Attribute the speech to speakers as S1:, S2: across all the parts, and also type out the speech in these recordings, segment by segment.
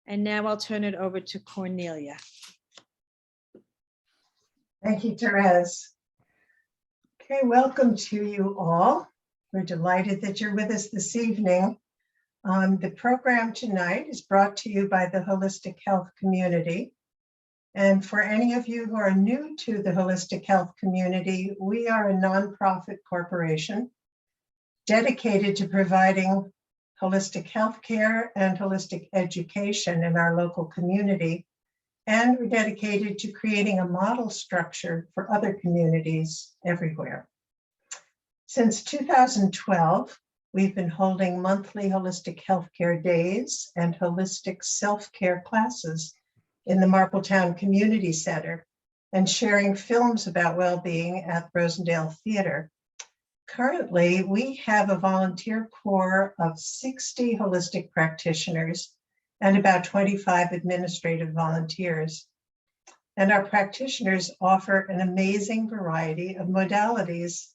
S1: And now I'll turn it over to Cornelia.
S2: Thank you, Therese. Okay, welcome to you all. We're delighted that you're with us this evening. The program tonight is brought to you by the Holistic Health Community. And for any of you who are new to the Holistic Health Community, we are a nonprofit corporation dedicated to providing holistic health care and holistic education in our local community. And we're dedicated to creating a model structure for other communities everywhere. Since 2012, we've been holding monthly holistic healthcare days and holistic self-care classes in the Marpletown Community Center and sharing films about well-being at Rosendale Theater. Currently, we have a volunteer corps of 60 holistic practitioners and about 25 administrative volunteers. And our practitioners offer an amazing variety of modalities,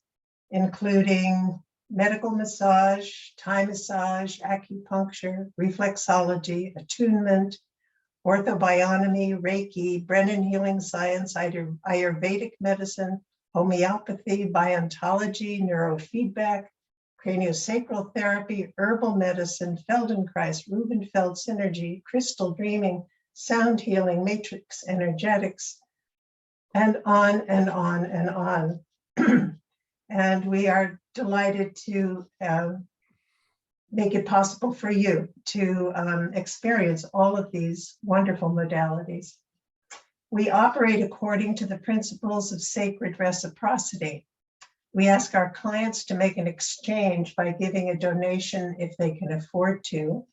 S2: including medical massage, Thai massage, acupuncture, reflexology, attunement, orthobionomy, Reiki, Brennan healing science, Ayurvedic medicine, homeopathy, biontology, neurofeedback, craniosacral therapy, herbal medicine, Feldenkrais, Rubenfeld synergy, crystal dreaming, sound healing, matrix energetics, and on and on and on. And we are delighted to make it possible for you to experience all of these wonderful modalities. We operate according to the principles of sacred reciprocity. We ask our clients to make an exchange by giving a donation if they can afford to,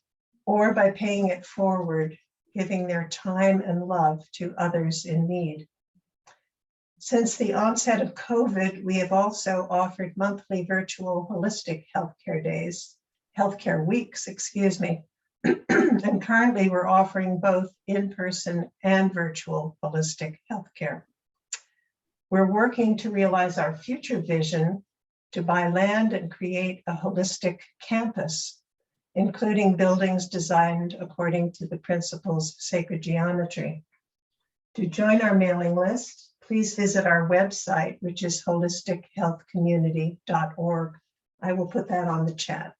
S2: or by paying it forward, giving their time and love to others in need. Since the onset of COVID, we have also offered monthly virtual holistic healthcare weeks, and currently we're offering both in-person and virtual holistic healthcare. We're working to realize our future vision to buy land and create a holistic campus, including buildings designed according to the principles of sacred geometry. To join our mailing list, please visit our website, which is holistichealthcommunity.org. I will put that on the chat.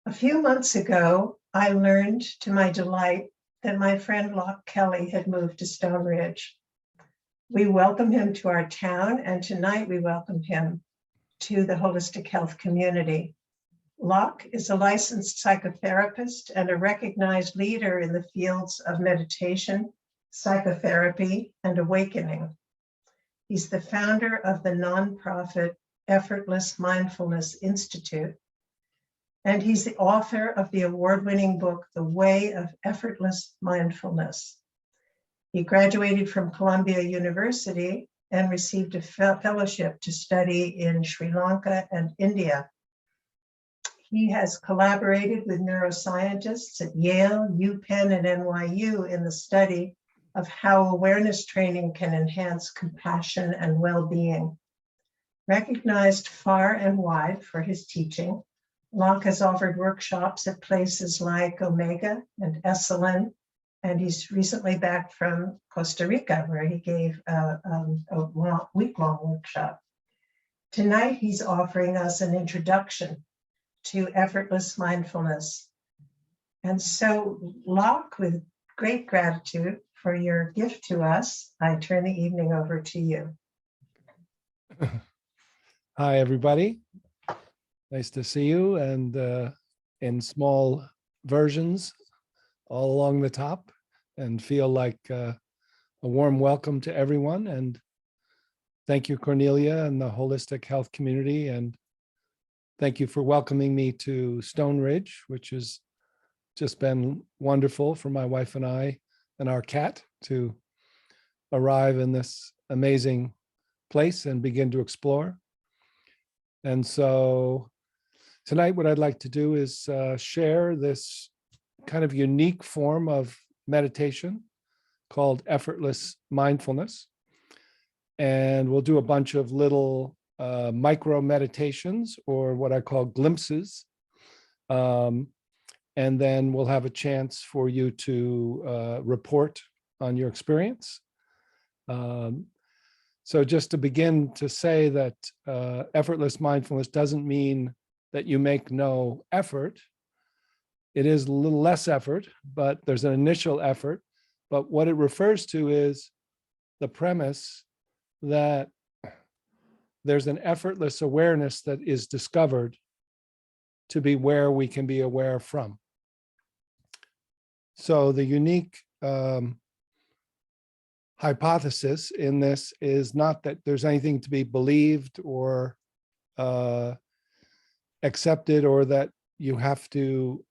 S2: A few months ago, I learned to my delight that my friend Loch Kelly had moved to Stone Ridge. We welcome him to our town, and tonight we welcome him to the Holistic Health Community. Loch is a licensed psychotherapist and a recognized leader in the fields of meditation, psychotherapy, and awakening. He's the founder of the nonprofit Effortless Mindfulness Institute, and he's the author of the award-winning book, The Way of Effortless Mindfulness. He graduated from Columbia University and received a fellowship to study in Sri Lanka and India. He has collaborated with neuroscientists at Yale, UPenn, and NYU in the study of how awareness training can enhance compassion and well-being. Recognized far and wide for his teaching, Loch has offered workshops at places like Omega and Esalen, and he's recently back from Costa Rica, where he gave a week-long workshop. Tonight, he's offering us an introduction to effortless mindfulness. And so, Loch, with great gratitude for your gift to us, I turn the evening over to you.
S3: Hi, everybody. Nice to see you, and in small versions all along the top, and feel like a warm welcome to everyone. And thank you, Cornelia, and the Holistic Health Community, and thank you for welcoming me to Stone Ridge, which has just been wonderful for my wife and I and our cat to arrive in this amazing place and begin to explore. And so tonight, what I'd like to do is share this kind of unique form of meditation called Effortless Mindfulness. And we'll do a bunch of little micro meditations, or what I call glimpses. And then we'll have a chance for you to report on your experience. So just to begin to say that effortless mindfulness doesn't mean that you make no effort. It is a little less effort, but there's an initial effort. But what it refers to is the premise that there's an effortless awareness that is discovered to be where we can be aware from. So the unique hypothesis in this is not that there's anything to be believed or accepted, or that you have to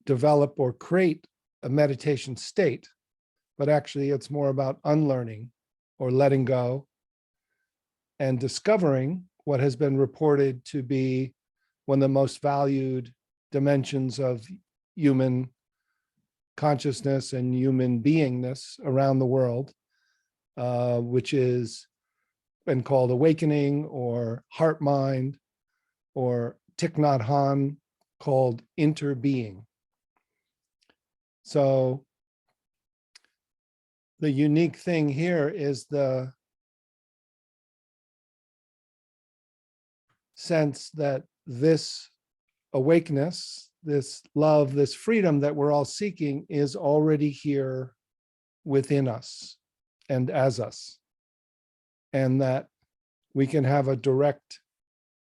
S3: develop or create a meditation state, but actually it's more about unlearning or letting go and discovering what has been reported to be one of the most valued dimensions of human consciousness and human beingness around the world, which is been called awakening or heart mind, or Thich Nhat Hanh called interbeing. So the unique thing here is the sense that this awakeness, this love, this freedom that we're all seeking is already here within us and as us. And that we can have a direct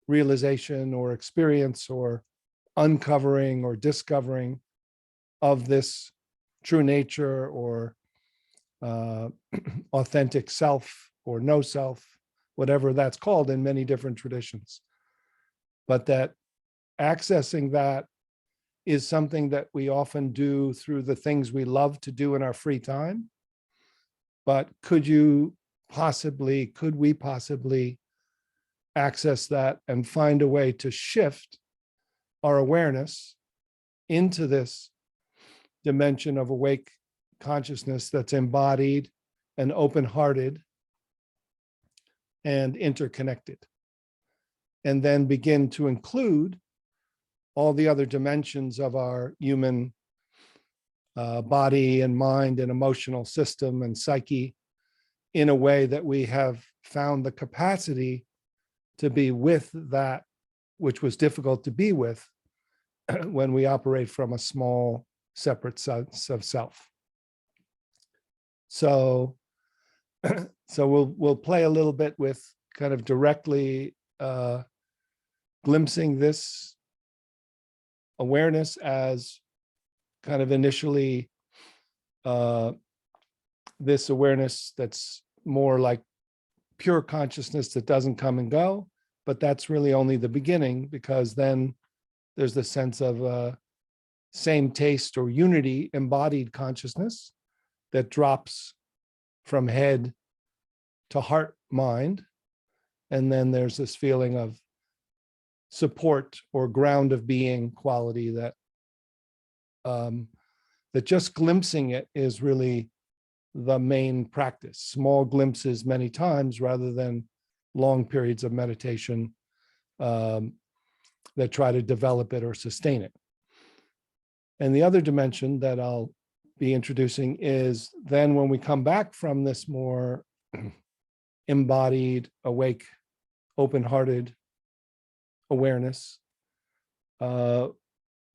S3: realization or experience or uncovering or discovering of this true nature or authentic self or no self, whatever that's called in many different traditions. But that accessing that is something that we often do through the things we love to do in our free time. But could we possibly access that and find a way to shift our awareness into this dimension of awake consciousness that's embodied and open-hearted and interconnected, and then begin to include all the other dimensions of our human body and mind and emotional system and psyche in a way that we have found the capacity to be with that which was difficult to be with when we operate from a small separate sense of self. So we'll play a little bit with kind of directly glimpsing this awareness as kind of initially this awareness that's more like pure consciousness that doesn't come and go, but that's really only the beginning, because then there's the sense of same taste or unity embodied consciousness that drops from head to heart mind. And then there's this feeling of support or ground of being quality that that just glimpsing it is really the main practice. Small glimpses many times rather than long periods of meditation that try to develop it or sustain it. And the other dimension that I'll be introducing is then when we come back from this more embodied, awake, open-hearted awareness,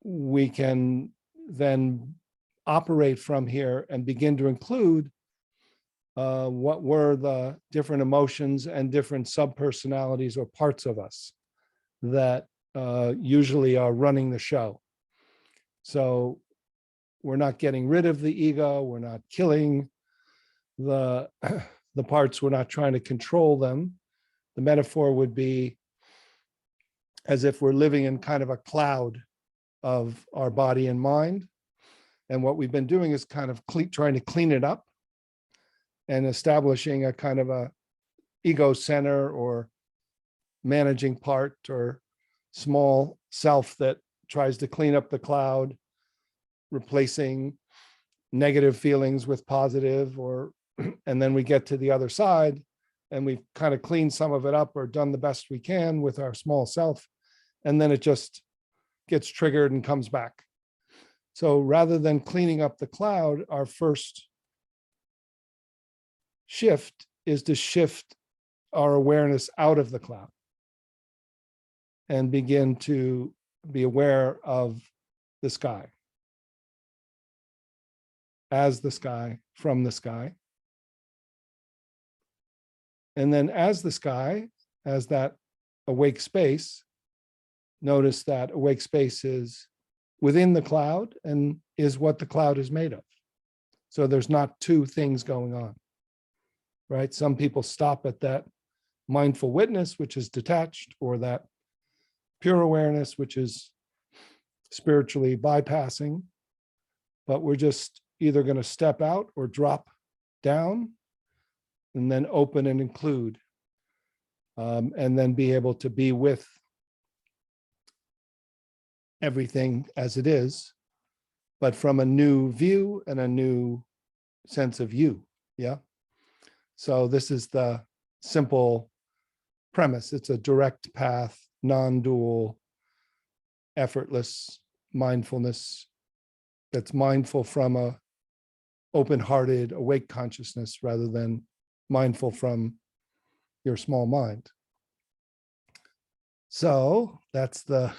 S3: we can then operate from here and begin to include what were the different emotions and different subpersonalities or parts of us that usually are running the show. So we're not getting rid of the ego, we're not killing the parts, we're not trying to control them. The metaphor would be as if we're living in kind of a cloud of our body and mind. And what we've been doing is kind of trying to clean it up and establishing a kind of a ego center or managing part or small self that tries to clean up the cloud, replacing negative feelings with positive, or and then we get to the other side and we've kind of cleaned some of it up or done the best we can with our small self. And then it just gets triggered and comes back. So rather than cleaning up the cloud, our first shift is to shift our awareness out of the cloud and begin to be aware of the sky, as the sky, from the sky. And then as the sky, as that awake space, notice that awake space is within the cloud and is what the cloud is made of. So there's not two things going on, right? Some people stop at that mindful witness, which is detached, or that pure awareness, which is spiritually bypassing. But we're just either going to step out or drop down and then open and include, and then be able to be with everything as it is, but from a new view and a new sense of you. Yeah. So this is the simple premise. It's a direct path, non-dual, effortless mindfulness that's mindful from a open-hearted, awake consciousness rather than mindful from your small mind. So that's the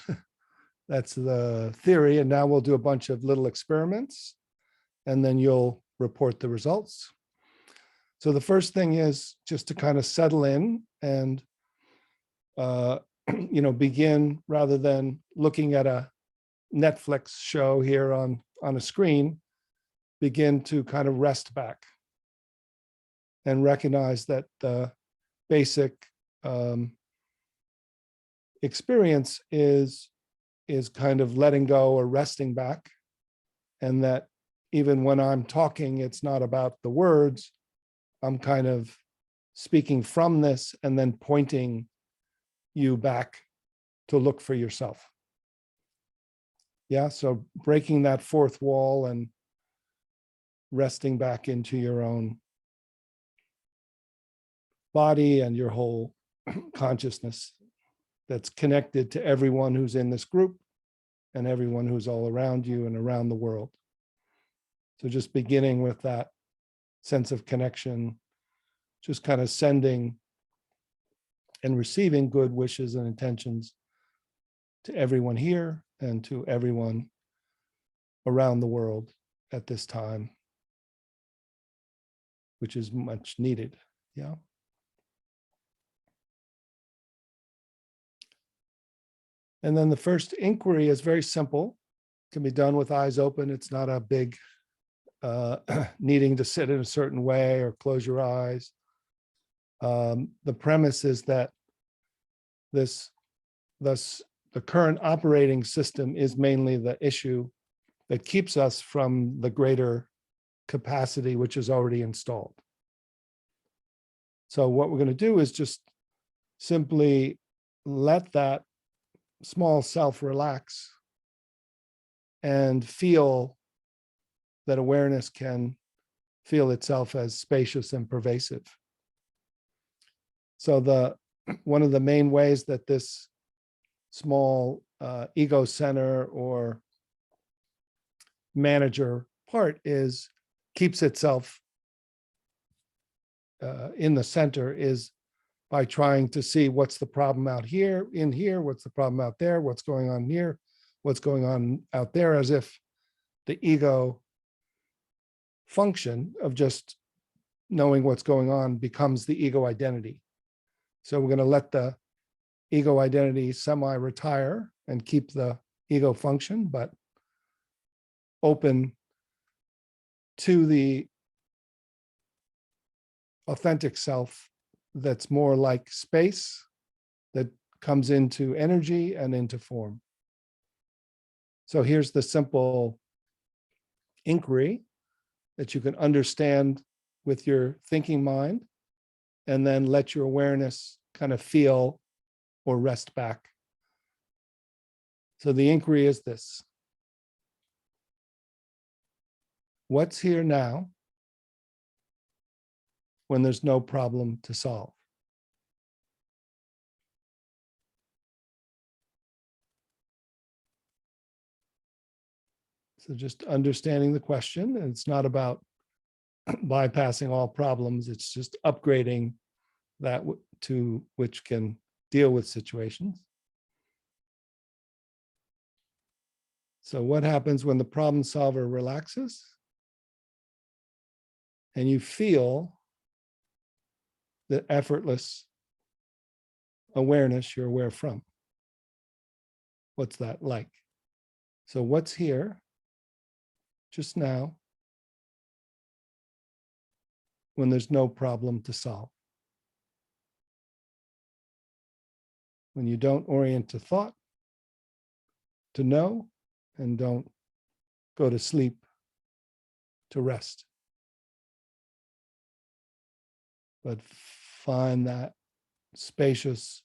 S3: theory. And now we'll do a bunch of little experiments and then you'll report the results. So the first thing is just to kind of settle in and begin, rather than looking at a Netflix show here on a screen, begin to kind of rest back and recognize that the basic experience is kind of letting go or resting back, and that even when I'm talking, it's not about the words. I'm kind of speaking from this and then pointing you back to look for yourself. Yeah, so breaking that fourth wall and resting back into your own body and your whole consciousness that's connected to everyone who's in this group and everyone who's all around you and around the world. So just beginning with that sense of connection, just kind of sending and receiving good wishes and intentions to everyone here and to everyone around the world at this time, which is much needed. Yeah. And then the first inquiry is very simple. It can be done with eyes open. It's not a big needing to sit in a certain way or close your eyes. The premise is that the current operating system is mainly the issue that keeps us from the greater capacity which is already installed. So what we're going to do is just simply let that small self relax and feel that awareness can feel itself as spacious and pervasive. So one of the main ways that this small ego center or manager part keeps itself in the center is by trying to see what's the problem out here, in here, what's the problem out there, what's going on here, what's going on out there, as if the ego function of just knowing what's going on becomes the ego identity. So we're going to let the ego identity semi-retire and keep the ego function, but open to the authentic self that's more like space that comes into energy and into form. So here's the simple inquiry that you can understand with your thinking mind, and then let your awareness kind of feel or rest back. So the inquiry is this: what's here now when there's no problem to solve? So just understanding the question, and it's not about bypassing all problems, it's just upgrading that to which can deal with situations. So what happens when the problem solver relaxes and you feel the effortless awareness you're aware from? What's that like? So what's here just now when there's no problem to solve? When you don't orient to thought, to know, and don't go to sleep to rest, but find that spacious,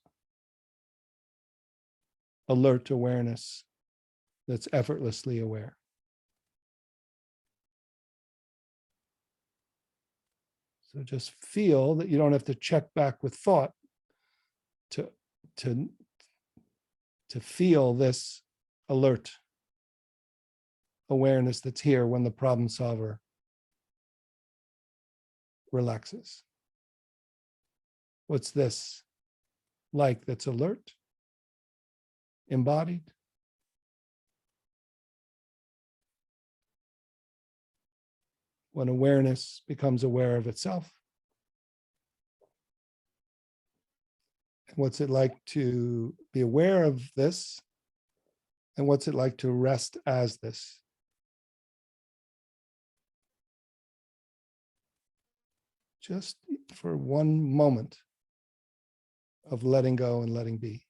S3: alert awareness that's effortlessly aware. So just feel that you don't have to check back with thought to feel this alert awareness that's here when the problem solver relaxes. What's this like that's alert, embodied? When awareness becomes aware of itself. What's it like to be aware of this? And what's it like to rest as this? Just for one moment of letting go and letting be.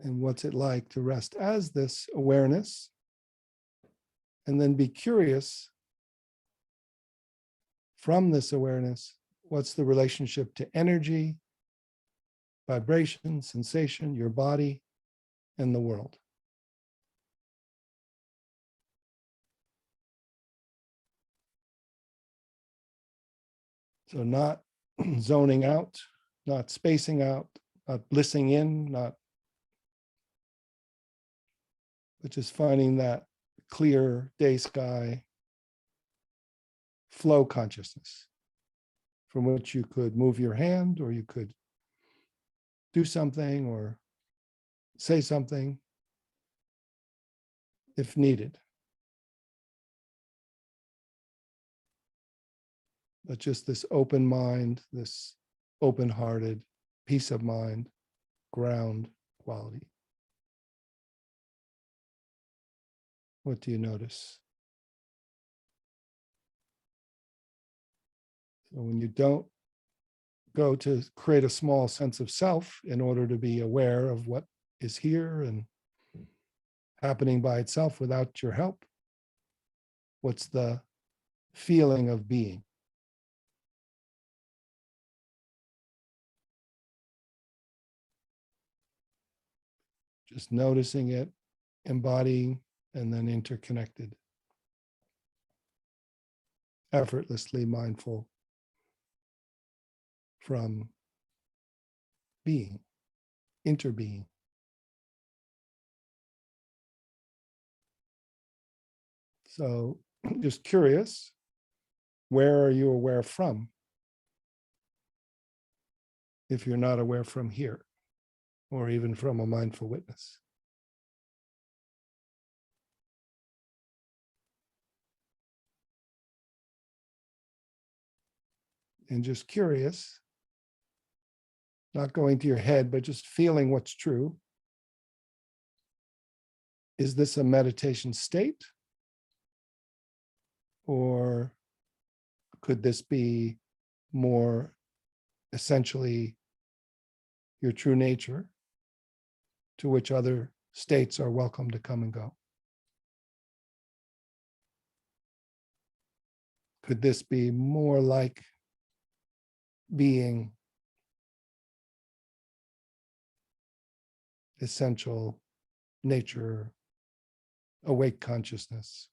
S3: And what's it like to rest as this awareness? And then be curious from this awareness, what's the relationship to energy, vibration, sensation, your body, and the world? So not zoning out, not spacing out, not blissing in, but just finding that clear day sky flow consciousness from which you could move your hand, or you could do something or say something if needed. But just this open mind, this open-hearted, peace of mind, ground quality. What do you notice? So when you don't go to create a small sense of self in order to be aware of what is here and happening by itself without your help, what's the feeling of being? Just noticing it, embodying, and then interconnected. Effortlessly mindful from being, interbeing. So just curious, where are you aware from? If you're not aware from here, or even from a mindful witness. And just curious, not going to your head, but just feeling what's true. Is this a meditation state? Or could this be more essentially your true nature, to which other states are welcome to come and go? Could this be more like being essential nature, awake consciousness,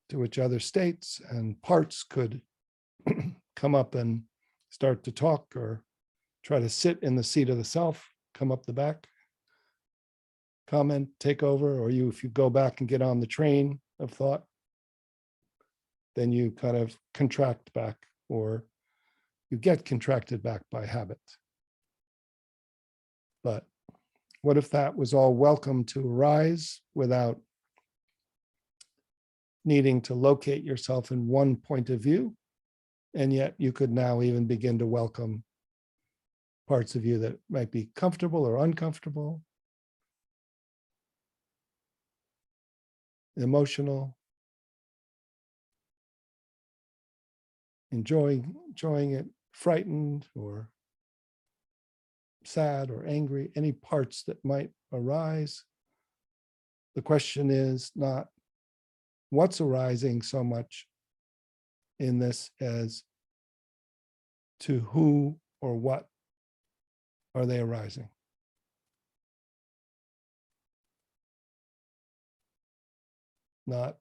S3: to which other states and parts could come up and start to talk or try to sit in the seat of the self, come up the back, comment, take over, or if you go back and get on the train of thought, then you kind of contract back, or you get contracted back by habit. But what if that was all welcome to arise without needing to locate yourself in one point of view? And yet you could now even begin to welcome parts of you that might be comfortable or uncomfortable, emotional, enjoying it, frightened or sad or angry, any parts that might arise. The question is not what's arising so much in this as to who or what are they arising. Not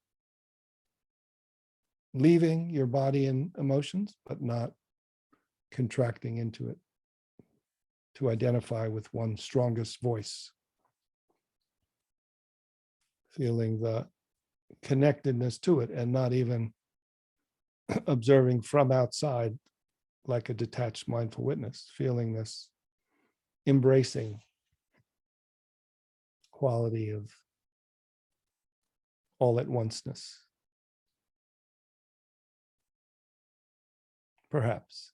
S3: leaving your body and emotions, but not contracting into it to identify with one's strongest voice. Feeling the connectedness to it and not even observing from outside like a detached mindful witness, feeling this embracing quality of all at onceness. Perhaps,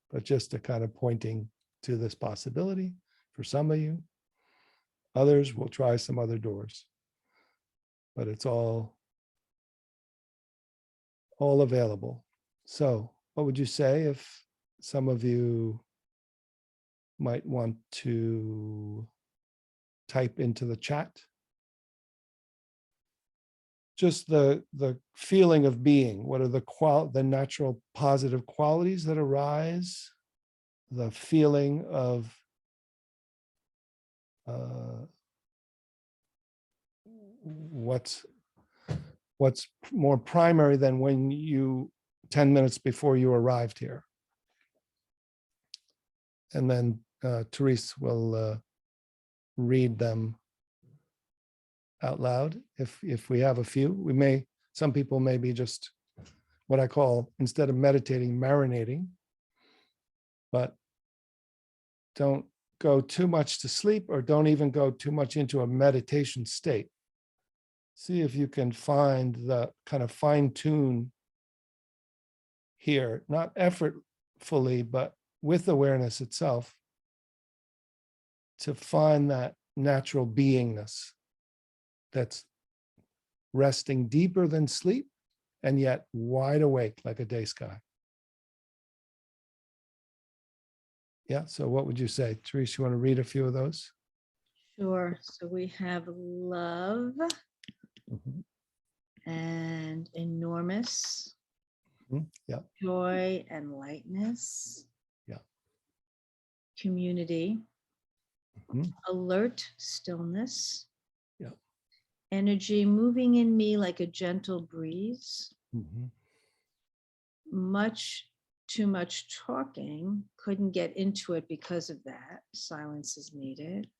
S3: but just a kind of pointing to this possibility for some of you. Others will try some other doors, but it's all available. So what would you say if some of you might want to type into the chat just the feeling of being? What are the natural positive qualities that arise? The feeling of what's more primary than when 10 minutes before you arrived here. And then Therese will read them out loud. If we have a few, some people may be just what I call, instead of meditating, marinating, but don't go too much to sleep or don't even go too much into a meditation state. See if you can find the kind of fine tune here, not effortfully, but with awareness itself, to find that natural beingness that's resting deeper than sleep and yet wide awake like a day sky. Yeah, so what would you say? Therese, you want to read a few of those?
S1: Sure. So we have love and enormous,
S3: Yeah.
S1: joy and lightness.
S3: Yeah.
S1: Community,
S3: Mhm.
S1: alert stillness.
S3: Yeah.
S1: Energy moving in me like a gentle breeze.
S3: Mhm.
S1: Too much talking, couldn't get into it because of that. Silence is needed.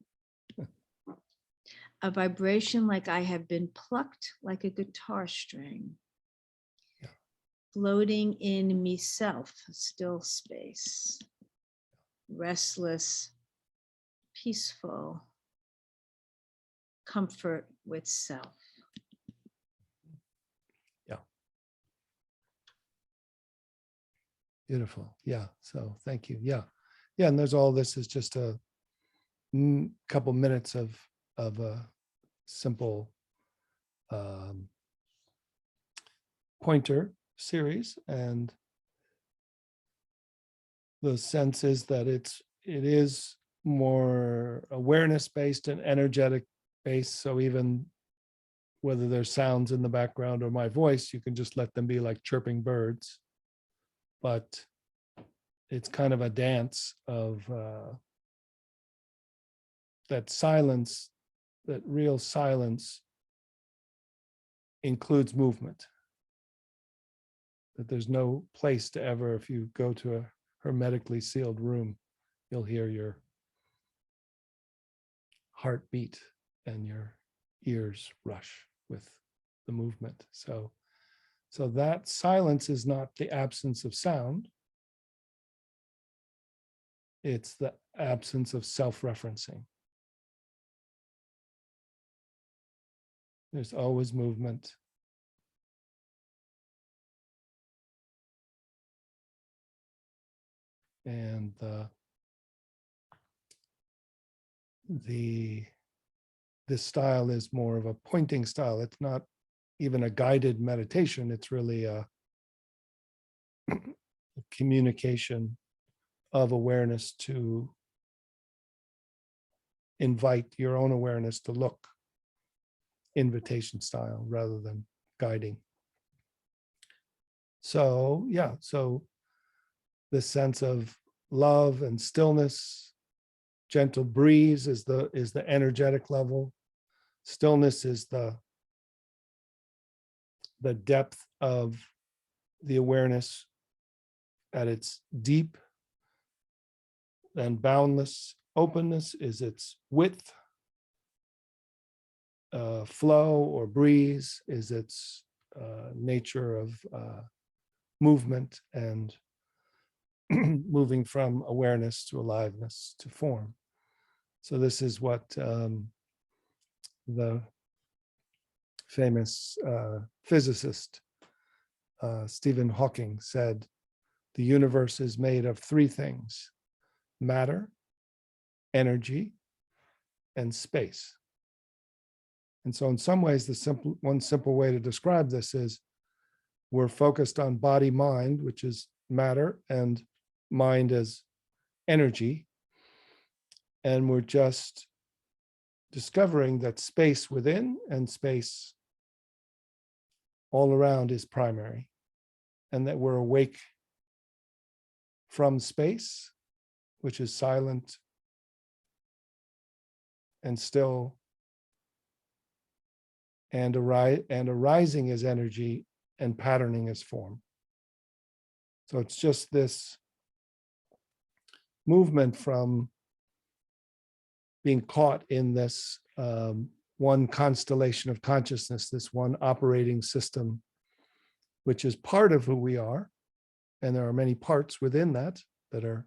S1: A vibration like I have been plucked like a guitar string.
S3: Yeah.
S1: Floating in me self, still space. Restless, peaceful, comfort with self.
S3: Beautiful. Yeah. So thank you. Yeah. Yeah. And there's all this is just a couple minutes of a simple pointer series. And the sense is that it is more awareness based and energetic based. So even whether there's sounds in the background or my voice, you can just let them be like chirping birds. But it's kind of a dance of that silence, that real silence includes movement. that there's no place to ever, if you go to a hermetically sealed room, you'll hear your heartbeat and your ears rush with the movement. So that silence is not the absence of sound. It's the absence of self-referencing. There's always movement. And this style is more of a pointing style. It's not even a guided meditation. It's really a communication of awareness to invite your own awareness to look, invitation style rather than guiding. So yeah, so this sense of love and stillness, gentle breeze is the energetic level. Stillness is the depth of the awareness at its deep, and boundless. Openness is its width. Flow or breeze is its nature of movement and moving from awareness to aliveness to form. So this is what the famous physicist Stephen Hawking said: the universe is made of three things: matter, energy, and space. And so in some ways, one simple way to describe this is we're focused on body mind, which is matter, and mind as energy. And we're just discovering that space within and space all around is primary, and that we're awake from space, which is silent and still, and arising as energy and patterning as form. So it's just this movement from being caught in this one constellation of consciousness, this one operating system, which is part of who we are. And there are many parts within that that are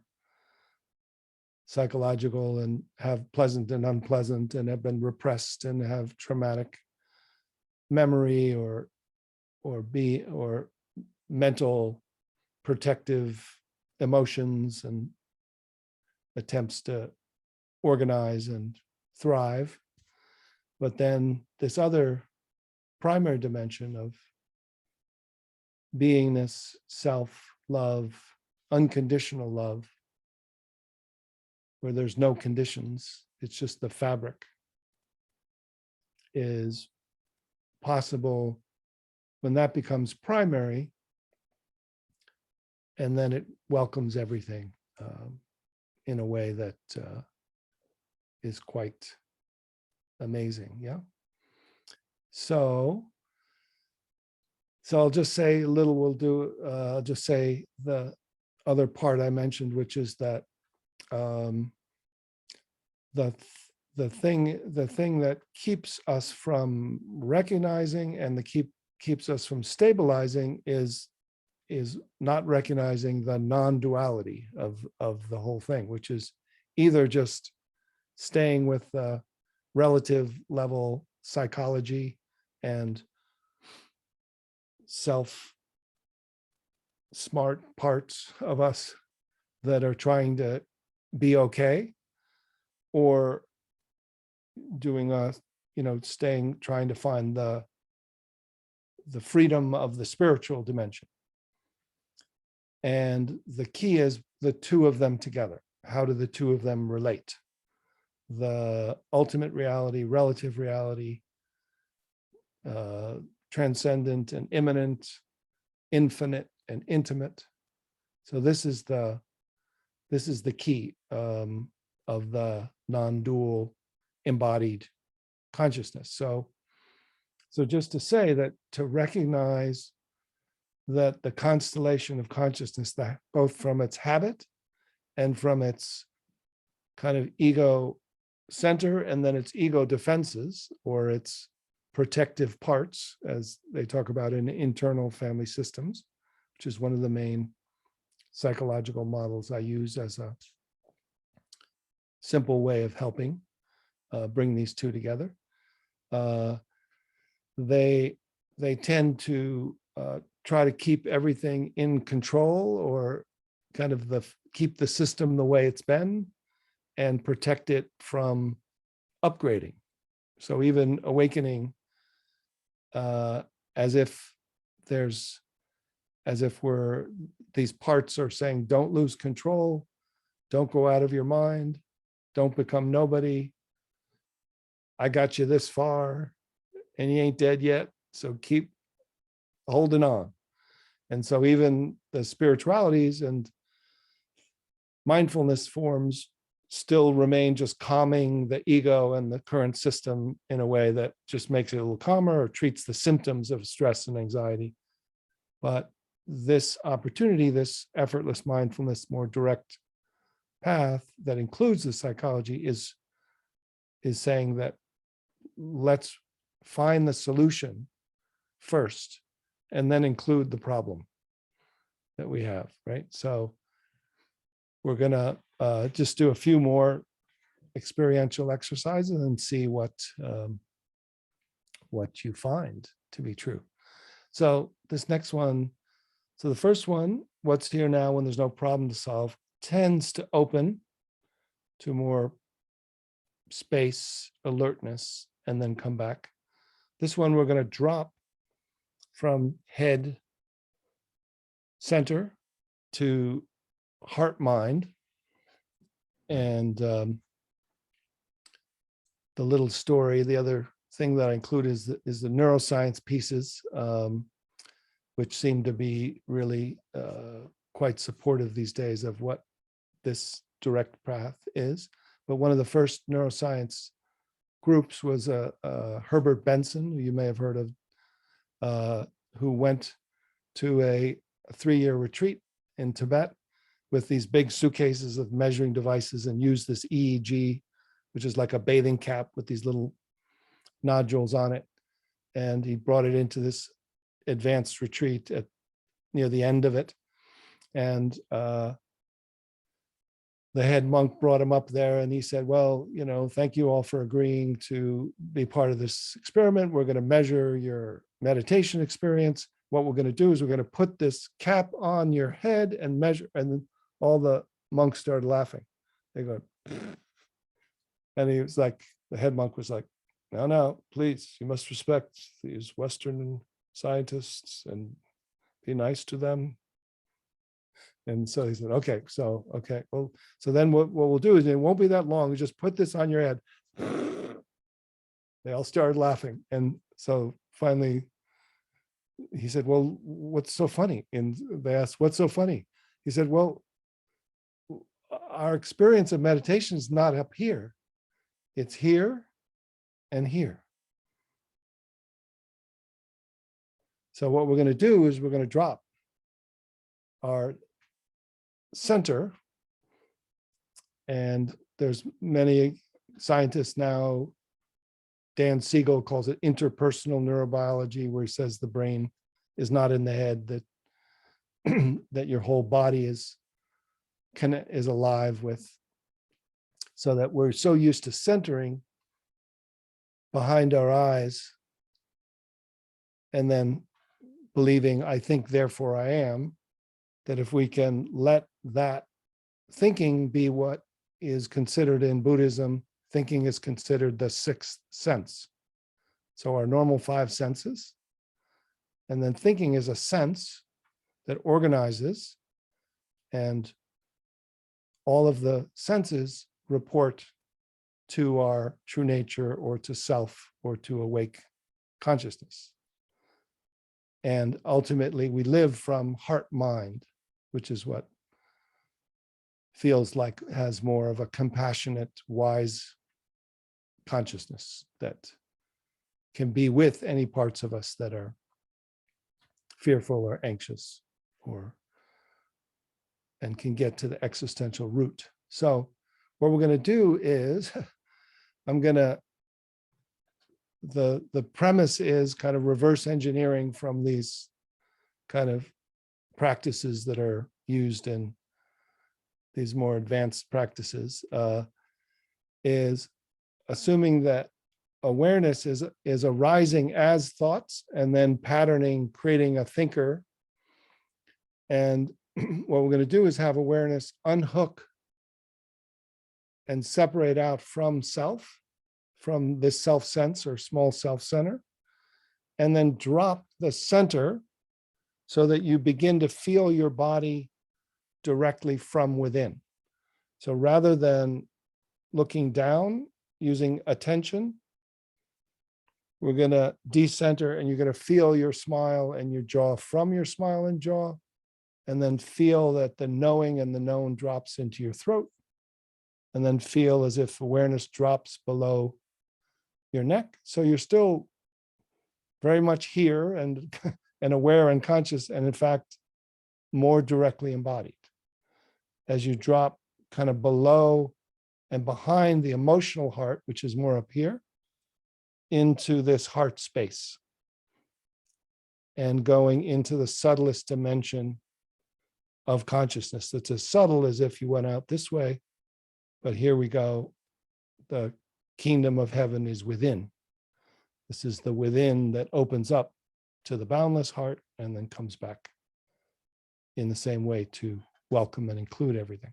S3: psychological and have pleasant and unpleasant and have been repressed and have traumatic memory or mental protective emotions and attempts to organize and thrive. But then this other primary dimension of beingness, self, love, unconditional love, where there's no conditions, it's just the fabric, is possible when that becomes primary, and then it welcomes everything in a way that is quite amazing. Yeah. So I'll just say a little, I'll just say the other part I mentioned, which is that the thing that keeps us from recognizing and keeps us from stabilizing is not recognizing the non-duality of the whole thing, which is either just staying with the relative level psychology and smart parts of us that are trying to be okay, or doing trying to find the freedom of the spiritual dimension. And the key is the two of them together. How do the two of them relate? The ultimate reality, relative reality, transcendent and immanent, infinite and intimate. So this is the key of the non-dual embodied consciousness. So just to say that to recognize that the constellation of consciousness, that both from its habit and from its kind of ego center and then its ego defenses or its protective parts, as they talk about in internal family systems, which is one of the main psychological models I use as a simple way of helping bring these two together. They tend to try to keep everything in control, or kind of keep the system the way it's been and protect it from upgrading. So even awakening, as if these parts are saying, don't lose control, don't go out of your mind, don't become nobody. I got you this far and you ain't dead yet, so keep holding on. And so even the spiritualities and mindfulness forms still remain just calming the ego and the current system in a way that just makes it a little calmer or treats the symptoms of stress and anxiety. But this opportunity, this effortless mindfulness, more direct path that includes the psychology is saying that let's find the solution first and then include the problem that we have, right? So we're gonna just do a few more experiential exercises and see what you find to be true. So this next one, so the first one, what's here now when there's no problem to solve, tends to open to more space, alertness, and then come back. This one, we're going to drop from head center to heart mind. And the little story, the other thing that I include is the neuroscience pieces, which seem to be really quite supportive these days of what this direct path is. But one of the first neuroscience groups was Herbert Benson, who you may have heard of, who went to a 3-year retreat in Tibet with these big suitcases of measuring devices and used this EEG, which is like a bathing cap with these little nodules on it. And he brought it into this advanced retreat near the end of it. And the head monk brought him up there and he said, well, thank you all for agreeing to be part of this experiment. We're going to measure your meditation experience. What we're going to do is we're going to put this cap on your head and measure. And then all the monks started laughing. They go, and he was like, the head monk was like, no, please, you must respect these Western scientists and be nice to them. And so he said, okay, well, so then what we'll do is, it won't be that long, we just put this on your head. They all started laughing. And so finally he said, well, what's so funny? And they asked, what's so funny? He said, well, our experience of meditation is not up here. It's here and here. So what we're going to do is we're going to drop our center, and there's many scientists now, Dan Siegel calls it interpersonal neurobiology, where he says the brain is not in the head, that that your whole body is alive with, so that we're so used to centering behind our eyes and then believing I think therefore I am, that if we can let that thinking be what is considered in Buddhism, thinking is considered the sixth sense. So our normal 5 senses, and then thinking is a sense that organizes, and all of the senses report to our true nature or to self or to awake consciousness. And ultimately we live from heart mind, which is what feels like has more of a compassionate, wise consciousness that can be with any parts of us that are fearful or anxious and can get to the existential root. So what we're going to do is the premise is kind of reverse engineering from these kind of practices that are used in these more advanced practices, is assuming that awareness is arising as thoughts and then patterning, creating a thinker. And what we're going to do is have awareness unhook and separate out from self, from this self-sense or small self-center, and then drop the center so that you begin to feel your body directly from within. So rather than looking down using attention, we're going to decenter, and you're going to feel your smile and your jaw from your smile and jaw, and then feel that the knowing and the known drops into your throat, and then feel as if awareness drops below your neck. So you're still very much here and aware and conscious, and in fact, more directly embodied. As you drop kind of below and behind the emotional heart, which is more up here, into this heart space, and going into the subtlest dimension of consciousness. That's as subtle as if you went out this way, but here we go. The kingdom of heaven is within. This is the within that opens up to the boundless heart and then comes back in the same way to welcome and include everything.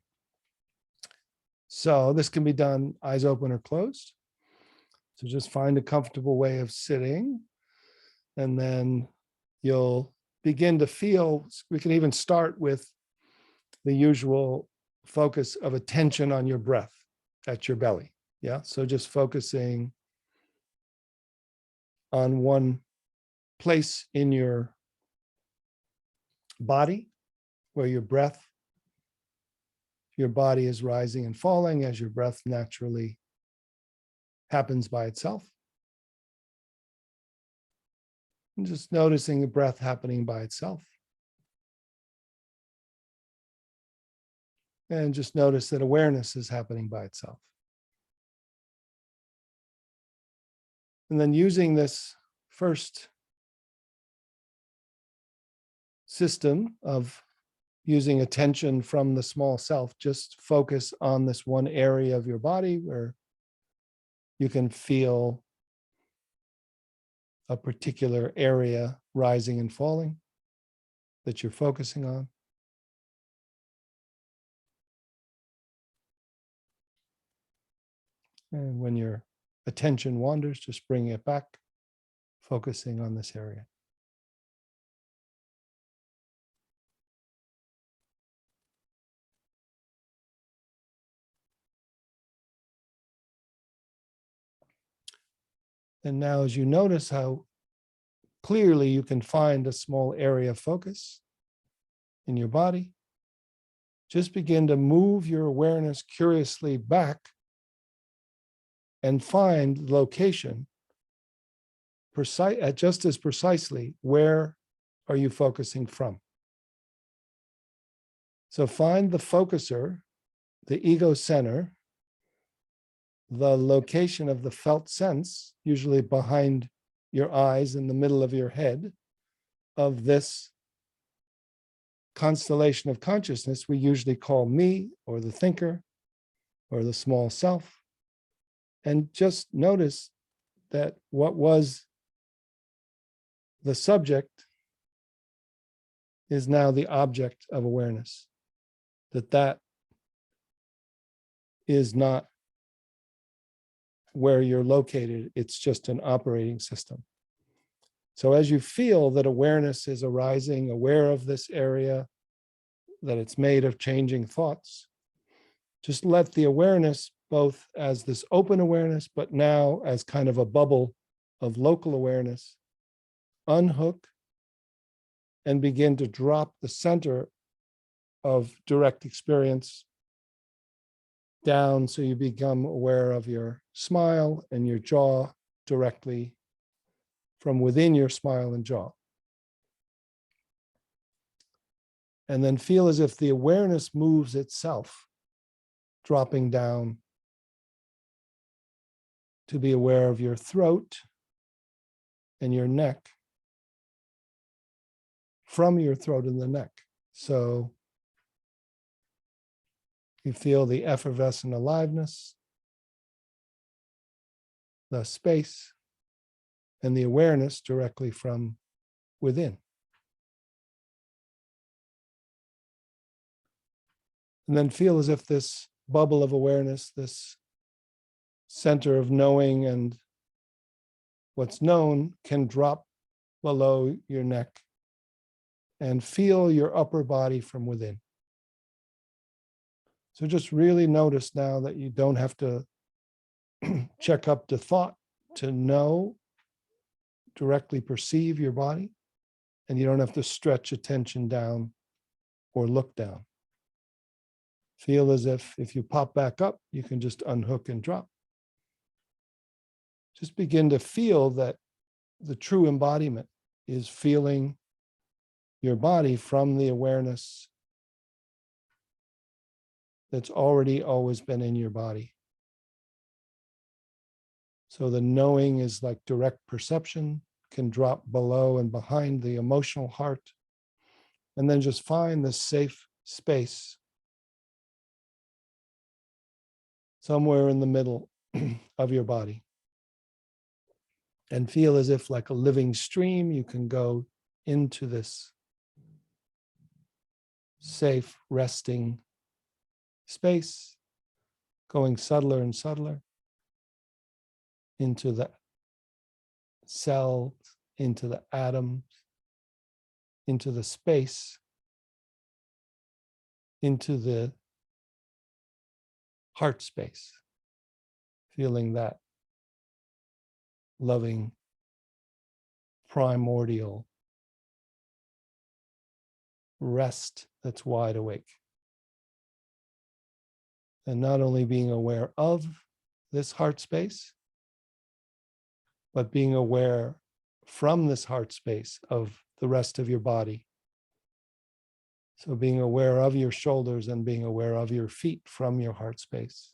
S3: So this can be done eyes open or closed. So just find a comfortable way of sitting, and then you'll begin to feel, we can even start with the usual focus of attention on your breath at your belly. Yeah, so just focusing on one place in your body where your body is rising and falling as your breath naturally happens by itself. And just noticing the breath happening by itself. And just notice that awareness is happening by itself. And then using this first system of using attention from the small self, just focus on this one area of your body where you can feel a particular area rising and falling that you're focusing on. And when your attention wanders, just bring it back, focusing on this area. And now as you notice how clearly you can find a small area of focus in your body, just begin to move your awareness curiously back and find location just as precisely where are you focusing from. So find the focuser, the ego center, the location of the felt sense, usually behind your eyes in the middle of your head, of this constellation of consciousness we usually call me, or the thinker, or the small self. And just notice that what was the subject is now the object of awareness. That is not where you're located, it's just an operating system. So as you feel that awareness is arising, aware of this area, that it's made of changing thoughts, just let the awareness, both as this open awareness, but now as kind of a bubble of local awareness, unhook and begin to drop the center of direct experience down so you become aware of your smile and your jaw directly from within your smile and jaw. And then feel as if the awareness moves itself, dropping down to be aware of your throat and your neck, from your throat and the neck. So you feel the effervescent aliveness, the space, and the awareness directly from within. And then feel as if this bubble of awareness, this center of knowing and what's known, can drop below your neck and feel your upper body from within. So just really notice now that you don't have to check up to thought to know, directly perceive your body, and you don't have to stretch attention down or look down. Feel as if you pop back up, you can just unhook and drop. Just begin to feel that the true embodiment is feeling your body from the awareness that's already always been in your body. So the knowing is like direct perception, can drop below and behind the emotional heart, and then just find this safe space somewhere in the middle of your body. And feel as if, like a living stream, you can go into this safe, resting space, going subtler and subtler into the cells, into the atoms, into the space, into the heart space, feeling that loving, primordial rest that's wide awake. And not only being aware of this heart space, but being aware from this heart space of the rest of your body. So being aware of your shoulders and being aware of your feet from your heart space.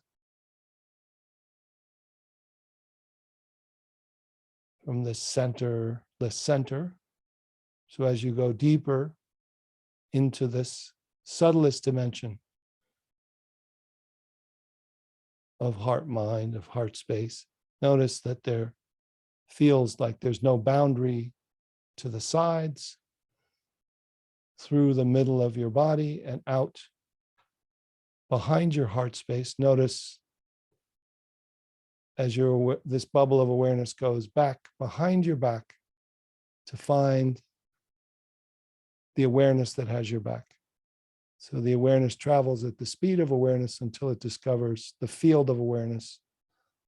S3: From this center. So as you go deeper into this subtlest dimension of heart mind, of heart space, notice that there feels like there's no boundary to the sides, through the middle of your body and out behind your heart space. Notice as this bubble of awareness goes back behind your back to find the awareness that has your back. So the awareness travels at the speed of awareness until it discovers the field of awareness,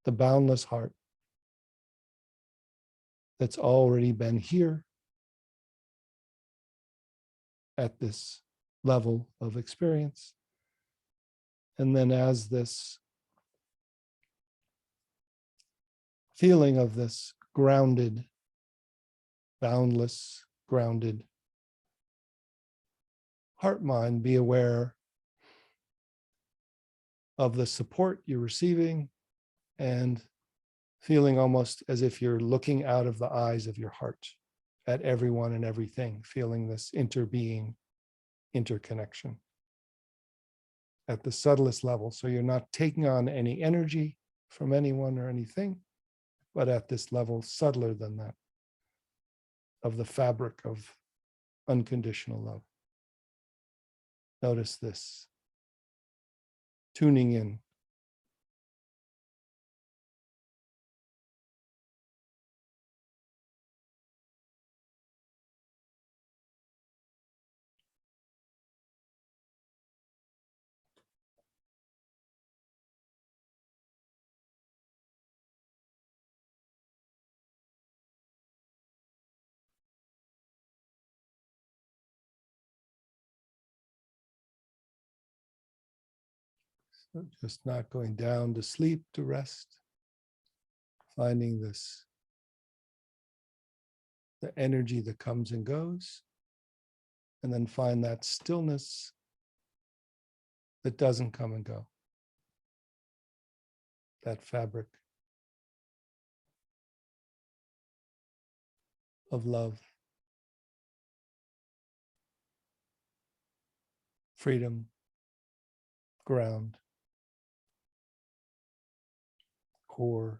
S3: the boundless heart that's already been here at this level of experience. And then as this feeling of this grounded, boundless, grounded heart mind, be aware of the support you're receiving and feeling almost as if you're looking out of the eyes of your heart at everyone and everything, feeling this interbeing, interconnection at the subtlest level. So you're not taking on any energy from anyone or anything, but at this level, subtler than that, of the fabric of unconditional love. Notice this, tuning in. So just not going down to sleep, to rest, finding this, the energy that comes and goes, and then find that stillness that doesn't come and go. That fabric of love, freedom, ground, core.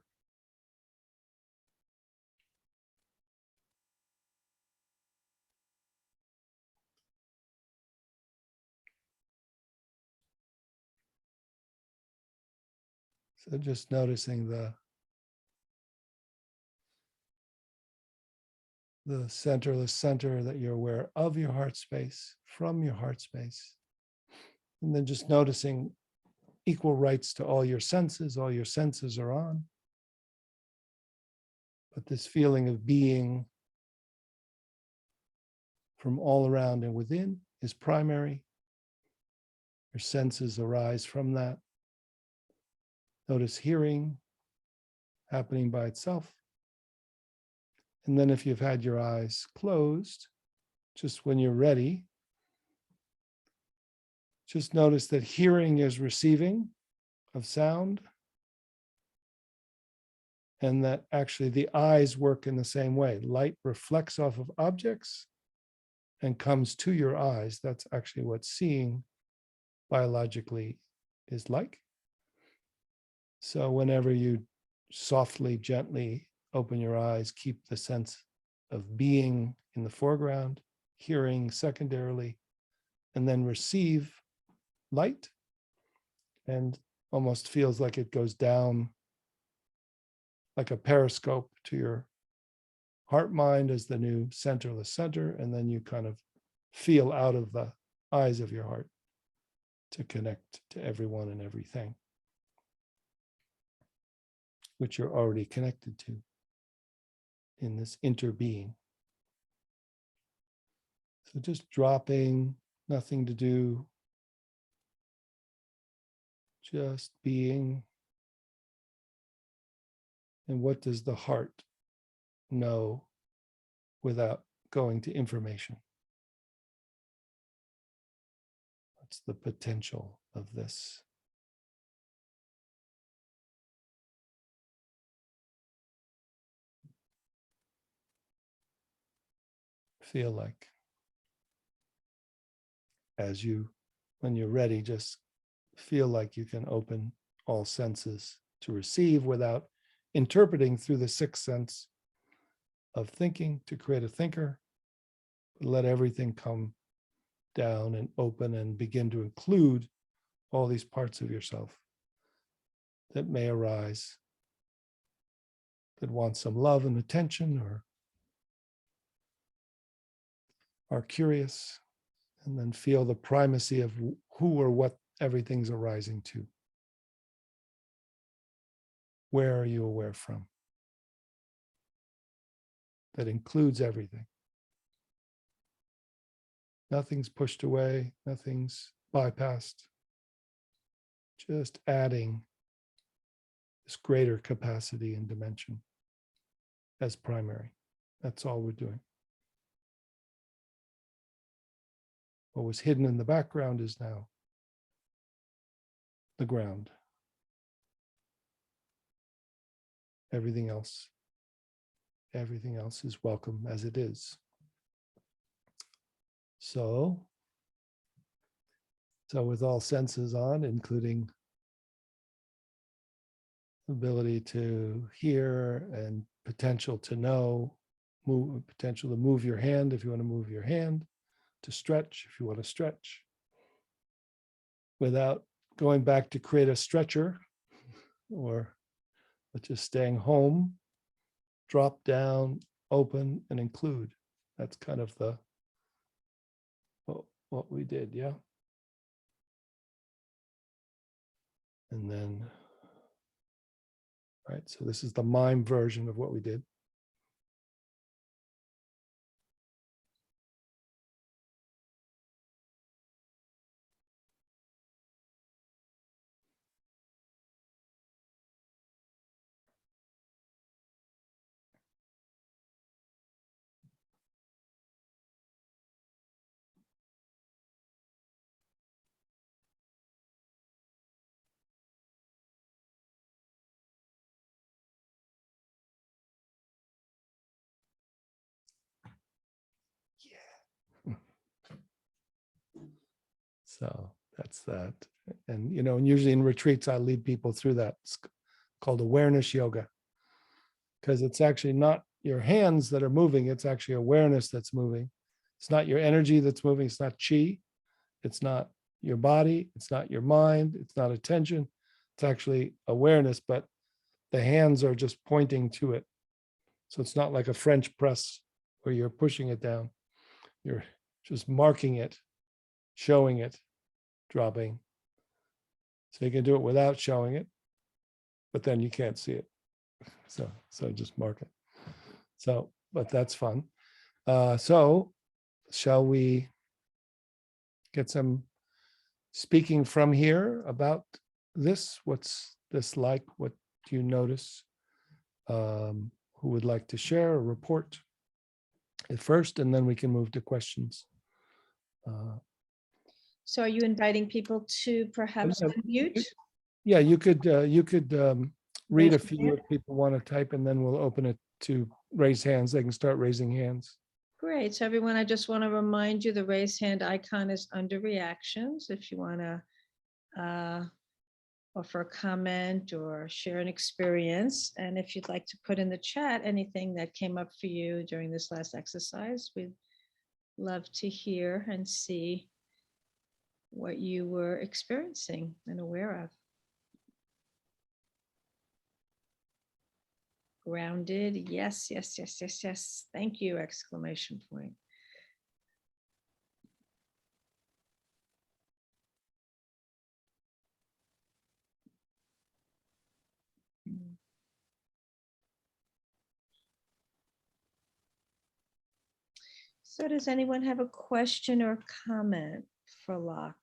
S3: So just noticing the centerless center that you're aware of your heart space, from your heart space. And then just noticing equal rights to all your senses are on. But this feeling of being from all around and within is primary. Your senses arise from that. Notice hearing happening by itself. And then if you've had your eyes closed, just when you're ready, just notice that hearing is receiving of sound, and that actually the eyes work in the same way. Light reflects off of objects and comes to your eyes. That's actually what seeing biologically is like. So whenever you softly, gently open your eyes, keep the sense of being in the foreground, hearing secondarily, and then receive light, and almost feels like it goes down like a periscope to your heart mind as the new centerless center, and then you kind of feel out of the eyes of your heart to connect to everyone and everything, which you're already connected to in this interbeing. So just dropping, nothing to do, just being. And what does the heart know without going to information? What's the potential of this? Feel like when you're ready, just feel like you can open all senses to receive without interpreting through the sixth sense of thinking to create a thinker. Let everything come down and open and begin to include all these parts of yourself that may arise, that want some love and attention or are curious, and then feel the primacy of who or what everything's arising to. Where are you aware from? That includes everything. Nothing's pushed away, nothing's bypassed. Just adding this greater capacity and dimension as primary. That's all we're doing. What was hidden in the background is now the ground. Everything else is welcome as it is. So with all senses on, including ability to hear and potential to know, potential to move your hand if you want to move your hand, to stretch if you want to stretch, without going back to create a stretcher or just staying home, drop down, open, and include. That's kind of what we did, yeah? And then, right, so this is the mime version of what we did. So that's that. And, and usually in retreats, I lead people through that. It's called awareness yoga, because it's actually not your hands that are moving. It's actually awareness that's moving. It's not your energy that's moving. It's not chi. It's not your body. It's not your mind. It's not attention. It's actually awareness, but the hands are just pointing to it. So it's not like a French press where you're pushing it down. You're just marking it, showing it, dropping. So you can do it without showing it, but then you can't see it. So just mark it. So, but that's fun. So shall we get some speaking from here about this? What's this like? What do you notice? Who would like to share or report at first, and then we can move to questions.
S1: So are you inviting people to perhaps unmute?
S3: Yeah, you could read
S1: Raise
S3: a few if people want to type, and then we'll open it to raise hands. They can start raising hands.
S1: Great. So everyone, I just want to remind you the raise hand icon is under reactions. If you want to offer a comment or share an experience. And if you'd like to put in the chat anything that came up for you during this last exercise, we'd love to hear and see what you were experiencing and aware of. Grounded, yes, yes, yes, yes, yes. Thank you, exclamation point. So does anyone have a question or comment for Loch?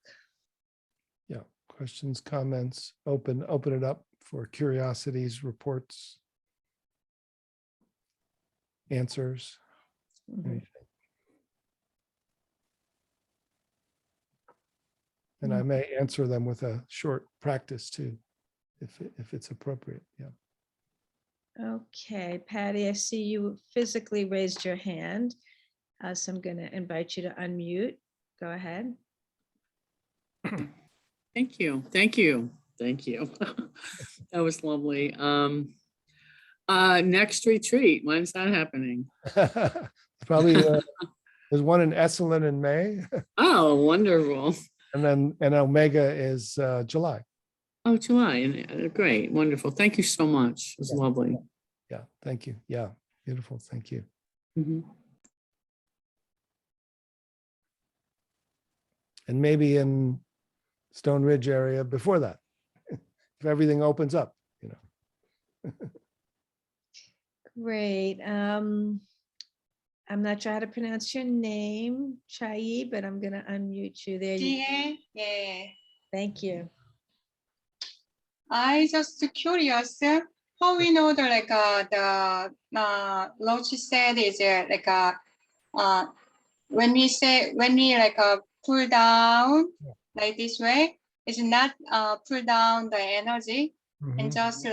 S3: Yeah, questions, comments, open it up for curiosities, reports, answers.
S1: Mhm.
S3: Anything. And I may answer them with a short practice too, if it's appropriate. Yeah.
S1: Okay, Patty, I see you physically raised your hand. So I'm going to invite you to unmute. Go ahead.
S4: Thank you. Thank you. Thank you. That was lovely. Next retreat, when's that happening?
S3: Probably there's one in Esalen in May,
S4: Oh, wonderful.
S3: and Omega is July.
S4: Oh, July. Great. Wonderful. Thank you so much. It was lovely.
S3: Yeah, thank you. Yeah, beautiful. Thank you.
S4: Mhm.
S3: And maybe in Stone Ridge area before that, if everything opens up,
S1: Great. I'm not sure how to pronounce your name, Chai, but I'm going to unmute you there.
S5: Yeah.
S1: Thank you.
S5: I just curious how we know the Loch said is when we pull down like this way, it's not pull down the energy and just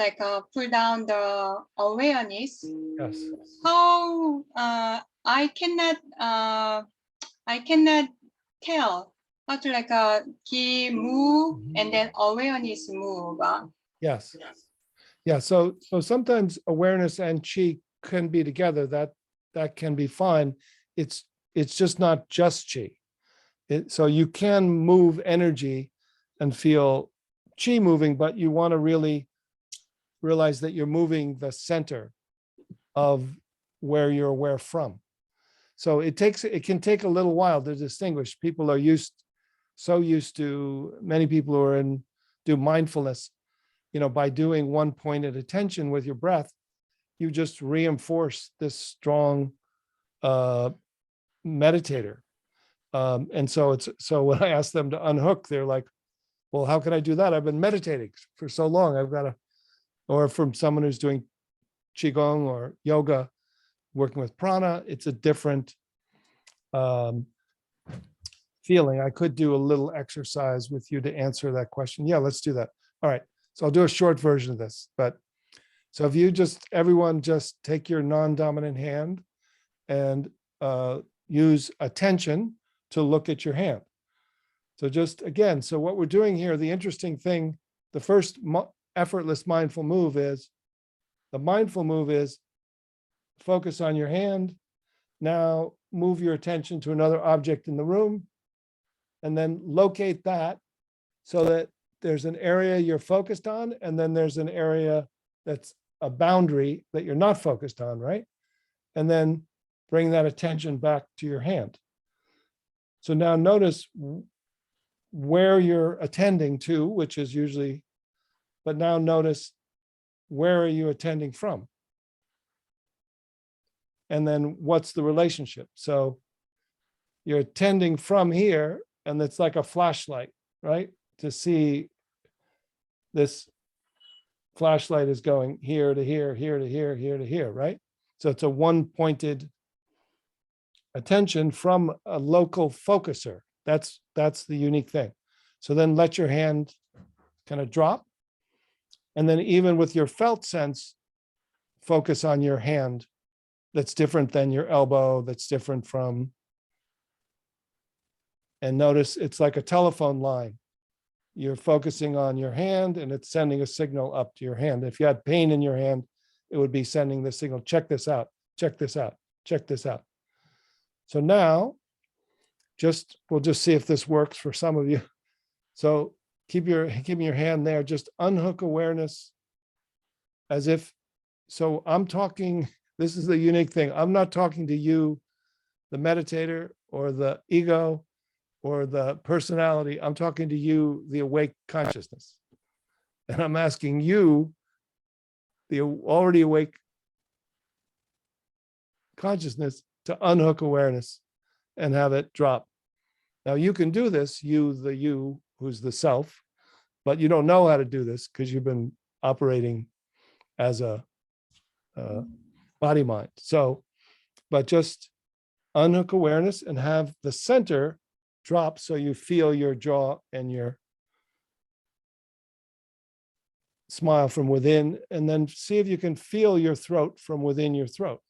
S5: pull down the awareness.
S3: Yes.
S5: How I cannot tell how to key move and then awareness move.
S3: Yes. Yeah. So sometimes awareness and chi can be together. That can be fine. It's just not just chi. So you can move energy and feel chi moving, but you want to really realize that you're moving the center of where you're aware from. So it can take a little while to distinguish. People are so used to, many people who do mindfulness, by doing one pointed attention with your breath, you just reinforce this strong meditator. And so when I ask them to unhook, they're like, well, how can I do that? I've been meditating for so long. Or from someone who's doing Qigong or yoga, working with prana, it's a different feeling. I could do a little exercise with you to answer that question. Yeah, let's do that. All right. So I'll do a short version of this. So if everyone just take your non-dominant hand and use attention to look at your hand. So just again, so what we're doing here, the interesting thing, the first effortless mindful move is, the mindful move is focus on your hand. Now move your attention to another object in the room and then locate that so that there's an area you're focused on, and then there's an area that's a boundary that you're not focused on, right? And then bring that attention back to your hand. So now notice where you're attending to, which is usually, but now notice where are you attending from? And then what's the relationship? So you're attending from here, and it's like a flashlight, right? To see this flashlight is going here to here, here to here, here to here, right? So it's a one-pointed attention from a local focuser. That's the unique thing. So then let your hand kind of drop. And then even with your felt sense, focus on your hand that's different than your elbow, that's different from, and notice it's like a telephone line. You're focusing on your hand and it's sending a signal up to your hand. If you had pain in your hand, it would be sending the signal, check this out, check this out, check this out. So now, we'll just see if this works for some of you. So keeping your hand there, just unhook awareness as if, so I'm talking, this is the unique thing. I'm not talking to you, the meditator or the ego or the personality. I'm talking to you, the awake consciousness. And I'm asking you, the already awake consciousness, to unhook awareness and have it drop. Now you can do this, the you who's the self, but you don't know how to do this because you've been operating as a body mind. So, but just unhook awareness and have the center drop so you feel your jaw and your smile from within, and then see if you can feel your throat from within your throat.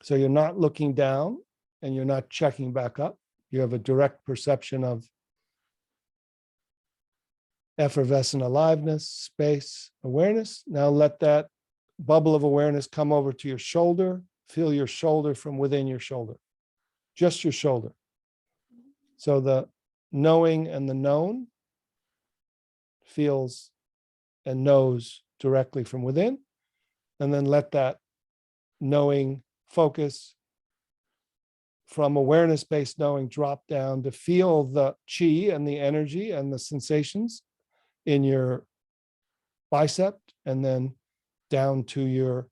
S3: So you're not looking down and you're not checking back up. You have a direct perception of effervescent aliveness, space, awareness. Now let that bubble of awareness come over to your shoulder. Feel your shoulder from within your shoulder, just your shoulder. So the knowing and the known feels and knows directly from within. And then let that knowing focus from awareness-based knowing drop down to feel the chi and the energy and the sensations in your bicep, and then down to your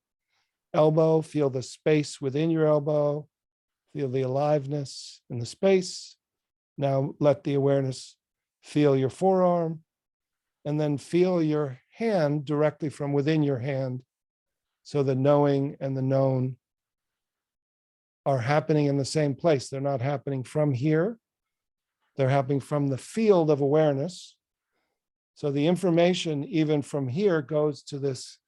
S3: elbow. Feel the space within your elbow. Feel the aliveness in the space. Now let the awareness feel your forearm, and then feel your hand directly from within your hand. So the knowing and the known are happening in the same place. They're not happening from here. They're happening from the field of awareness. So the information, even from here, goes to this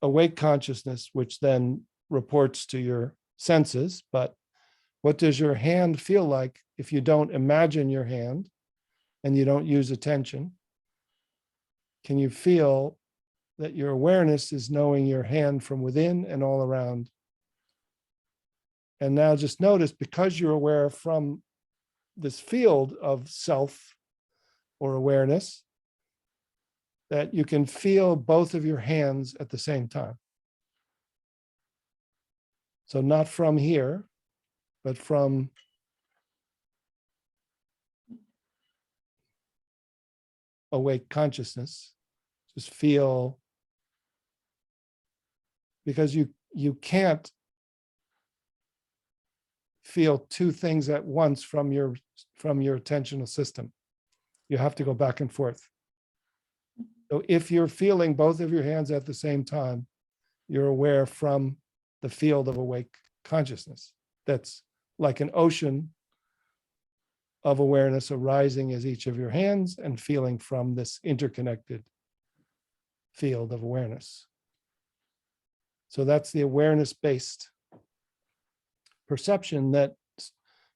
S3: awake consciousness, which then reports to your senses. But what does your hand feel like if you don't imagine your hand and you don't use attention? Can you feel that your awareness is knowing your hand from within and all around? And now just notice, because you're aware from this field of self or awareness, that you can feel both of your hands at the same time. So not from here, but from awake consciousness. Just feel, because you can't feel two things at once from your attentional system. You have to go back and forth. So if you're feeling both of your hands at the same time, you're aware from the field of awake consciousness. That's like an ocean of awareness arising as each of your hands and feeling from this interconnected field of awareness. So that's the awareness-based perception that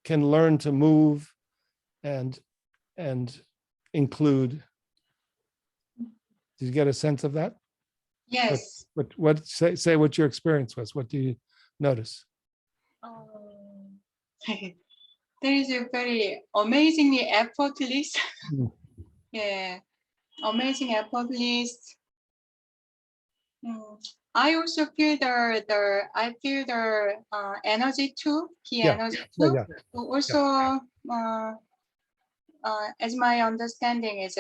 S3: can learn to move and include. Did you get a sense of that?
S5: Yes.
S3: What say what your experience was? What do you notice?
S5: There is a very amazingly effortless.
S3: Mm.
S5: Yeah, amazing effortless. I also feel the energy too, key
S3: Yeah,
S5: energy
S3: yeah,
S5: too.
S3: yeah.
S5: Also, as my understanding is,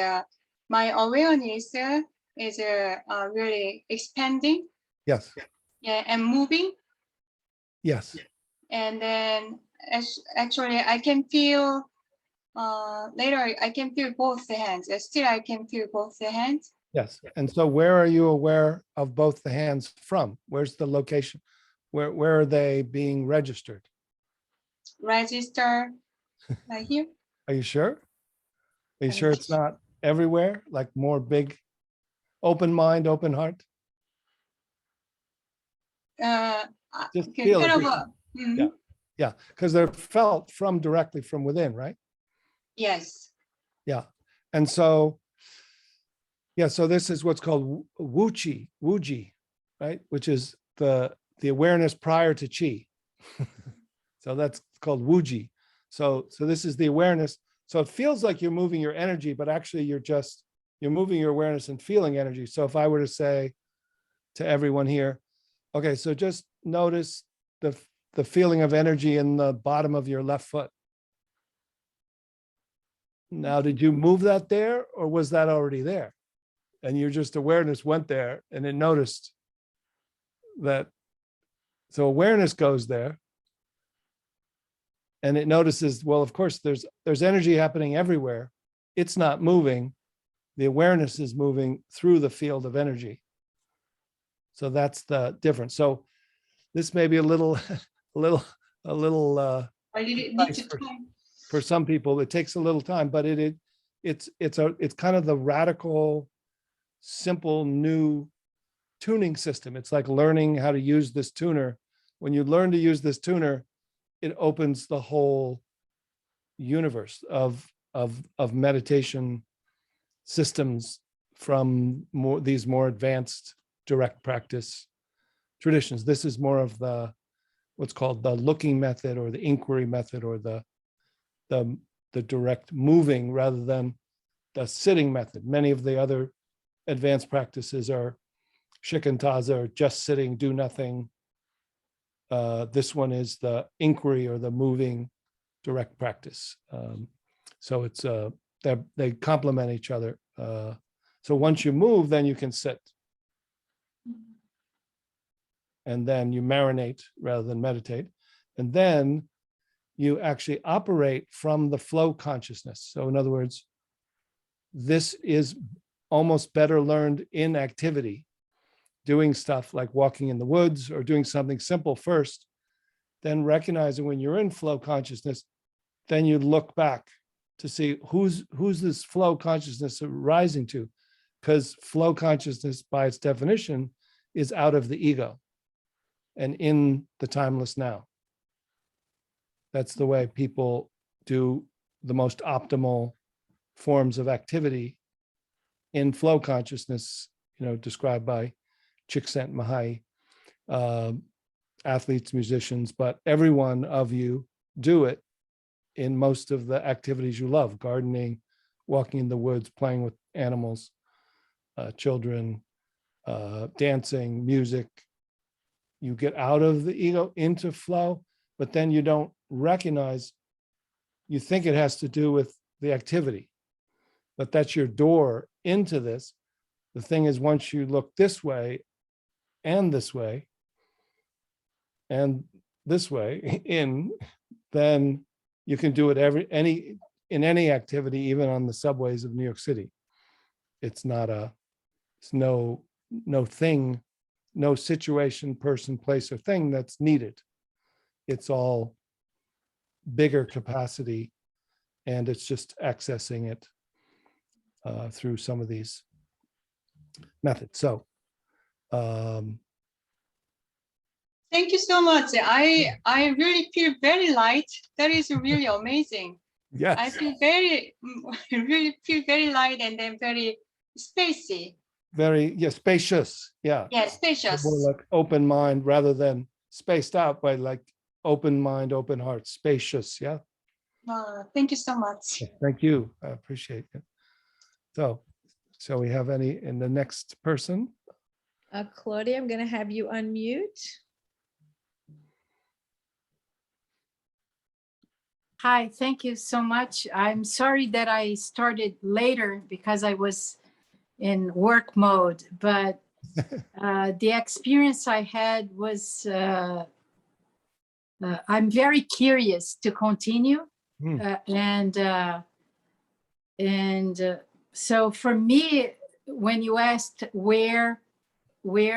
S5: my awareness is really expanding,
S3: Yes,
S5: yeah, and moving.
S3: yes,
S5: And then actually I can feel later I can feel both the hands. Still I can feel both the hands.
S3: yes. And so where are you aware of both the hands from? Where's the location? Where are they being registered?
S5: Register right here.
S3: Are you sure? Are you
S5: I'm
S3: sure it's not everywhere? Like more big, open mind, open heart? Just feel it.
S5: Kind of
S3: Yeah, yeah, because they're felt from directly from within, right?
S5: yes.
S3: Yeah. And so, yeah, so this is what's called wuji, right? Which is the awareness prior to chi. So that's called wuji. So this is the awareness. So it feels like you're moving your energy, but actually you're moving your awareness and feeling energy. So if I were to say to everyone here, okay, so just notice the feeling of energy in the bottom of your left foot. Now, did you move that there or was that already there? And your just awareness went there and it noticed that. So awareness goes there and it notices, well, of course, there's energy happening everywhere. It's not moving. The awareness is moving through the field of energy. So that's the difference. So this may be a little
S5: I really need to time.
S3: for some people. It takes a little time, but it's kind of the radical, simple new tuning system. It's like learning how to use this tuner. When you learn to use this tuner, it opens the whole universe of meditation systems from these more advanced direct practice traditions. This is more of what's called the looking method or the inquiry method or the direct moving rather than the sitting method. Many of the other advanced practices are shikantaza, or just sitting, do nothing. This one is the inquiry or the moving direct practice. So it's they complement each other. So once you move, then you can sit. And then you marinate rather than meditate. And then you actually operate from the flow consciousness. So in other words, this is almost better learned in activity, doing stuff like walking in the woods or doing something simple first, then recognizing when you're in flow consciousness, then you look back to see who's this flow consciousness rising to, because flow consciousness by its definition is out of the ego and in the timeless now. That's the way people do the most optimal forms of activity in flow consciousness, described by Csikszentmihalyi, athletes, musicians, but every one of you do it in most of the activities you love: gardening, walking in the woods, playing with animals, children, dancing, music. You get out of the ego into flow, but then you don't recognize, you think it has to do with the activity, but that's your door into this. The thing is, once you look this way and this way and this way in, then you can do it in any activity, even on the subways of New York City. It's no thing, no situation, person, place, or thing that's needed. It's all bigger capacity, and it's just accessing it through some of these methods. So
S5: Thank you so much. I really feel very light. That is really amazing. I
S3: Yes,
S5: feel very, really feel very light and then very spacey.
S3: very, yeah, spacious. Yeah.
S5: Yeah, spacious.
S3: More like open mind rather than spaced out, by like open mind, open heart, spacious. Yeah.
S5: Thank you so much.
S3: Thank you. I appreciate it. So, shall we have any in the next person?
S1: Claudia, I'm going to have you unmute.
S6: Hi, thank you so much. I'm sorry that I started later because I was in work mode, but the experience I had was, I'm very curious to continue.
S3: Hmm.
S6: So for me, when you asked where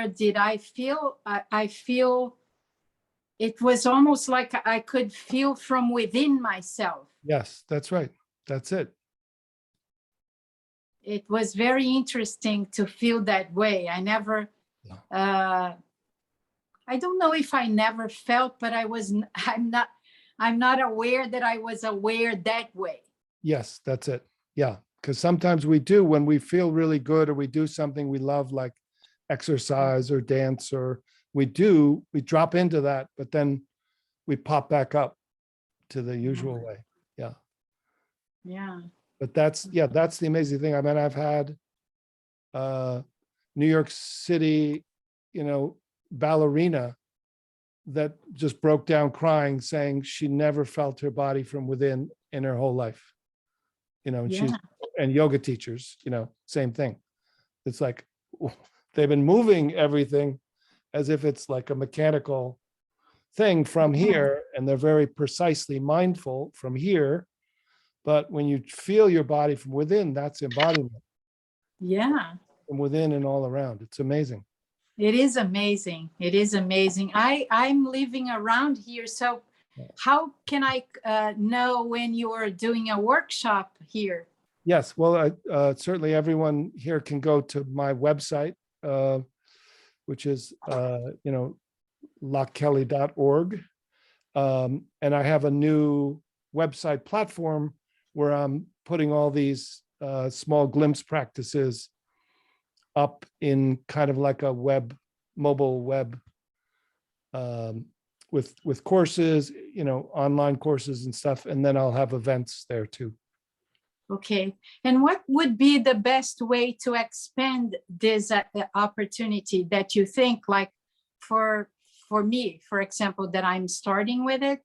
S6: did I feel, I feel it was almost like I could feel from within myself.
S3: Yes, that's right. That's it.
S6: It was very interesting to feel that way. I never, I don't know if I never felt, but I'm not aware that I was aware that way.
S3: Yes, that's it. Yeah. Because sometimes we do, when we feel really good or we do something we love, like exercise or dance, or we drop into that, but then we pop back up to the usual way. Yeah.
S6: Yeah.
S3: But that's the amazing thing. I mean, I've had New York City, ballerina that just broke down crying, saying she never felt her body from within in her whole life. And yoga teachers, same thing. It's like they've been moving everything as if it's like a mechanical thing from here, and they're very precisely mindful from here. But when you feel your body from within, that's embodiment.
S6: Yeah.
S3: From within and all around. It's amazing.
S6: It is amazing. It is amazing. I'm living around here. So how can I know when you are doing a workshop here?
S3: Yes, well, certainly everyone here can go to my website, which is, lochkelly.org. And I have a new website platform where I'm putting all these small glimpse practices up in kind of like a mobile web, with courses, online courses and stuff. And then I'll have events there too.
S6: Okay. And what would be the best way to expand this opportunity that you think, like for me, for example, that I'm starting with it?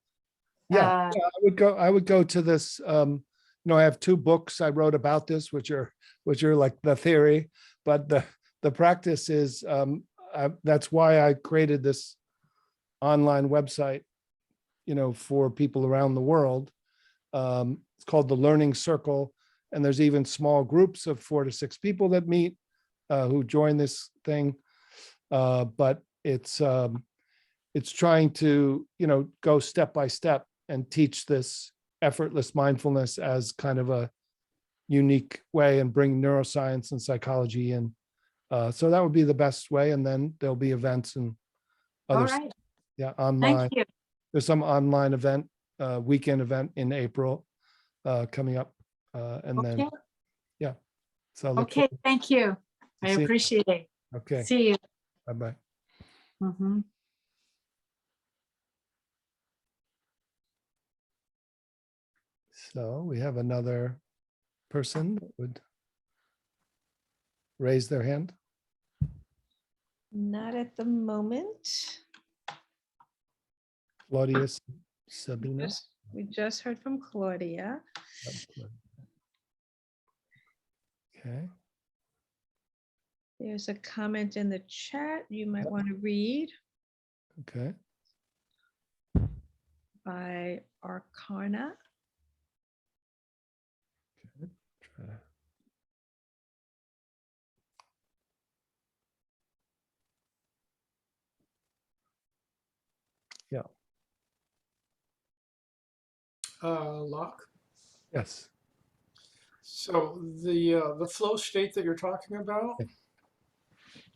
S3: Yeah, I would go to this. I have 2 books I wrote about this, which are like the theory, but the practice is, that's why I created this online website, for people around the world. It's called the Learning Circle, and there's even small groups of 4 to 6 people that meet, who join this thing. But it's trying to, go step by step and teach this effortless mindfulness as kind of a unique way, and bring neuroscience and psychology in. So that would be the best way. And then there'll be events and
S6: All
S3: others.
S6: right.
S3: Yeah, online.
S6: Thank you.
S3: There's some online event, weekend event in April, coming up. And then,
S6: Okay.
S3: yeah. So I look
S6: Okay. Thank you. I
S3: see you.
S6: appreciate it.
S3: Okay,
S6: See you.
S3: bye-bye.
S6: Mhm.
S3: So we have another person that would raise their hand.
S1: Not at the moment.
S3: Claudia Sabina.
S1: We just heard from Claudia.
S3: Okay,
S1: There's a comment in the chat you might want to read
S3: okay.
S1: by Arcana.
S3: Try to- Yeah,
S7: Loch.
S3: yes.
S7: So the flow state that you're talking about,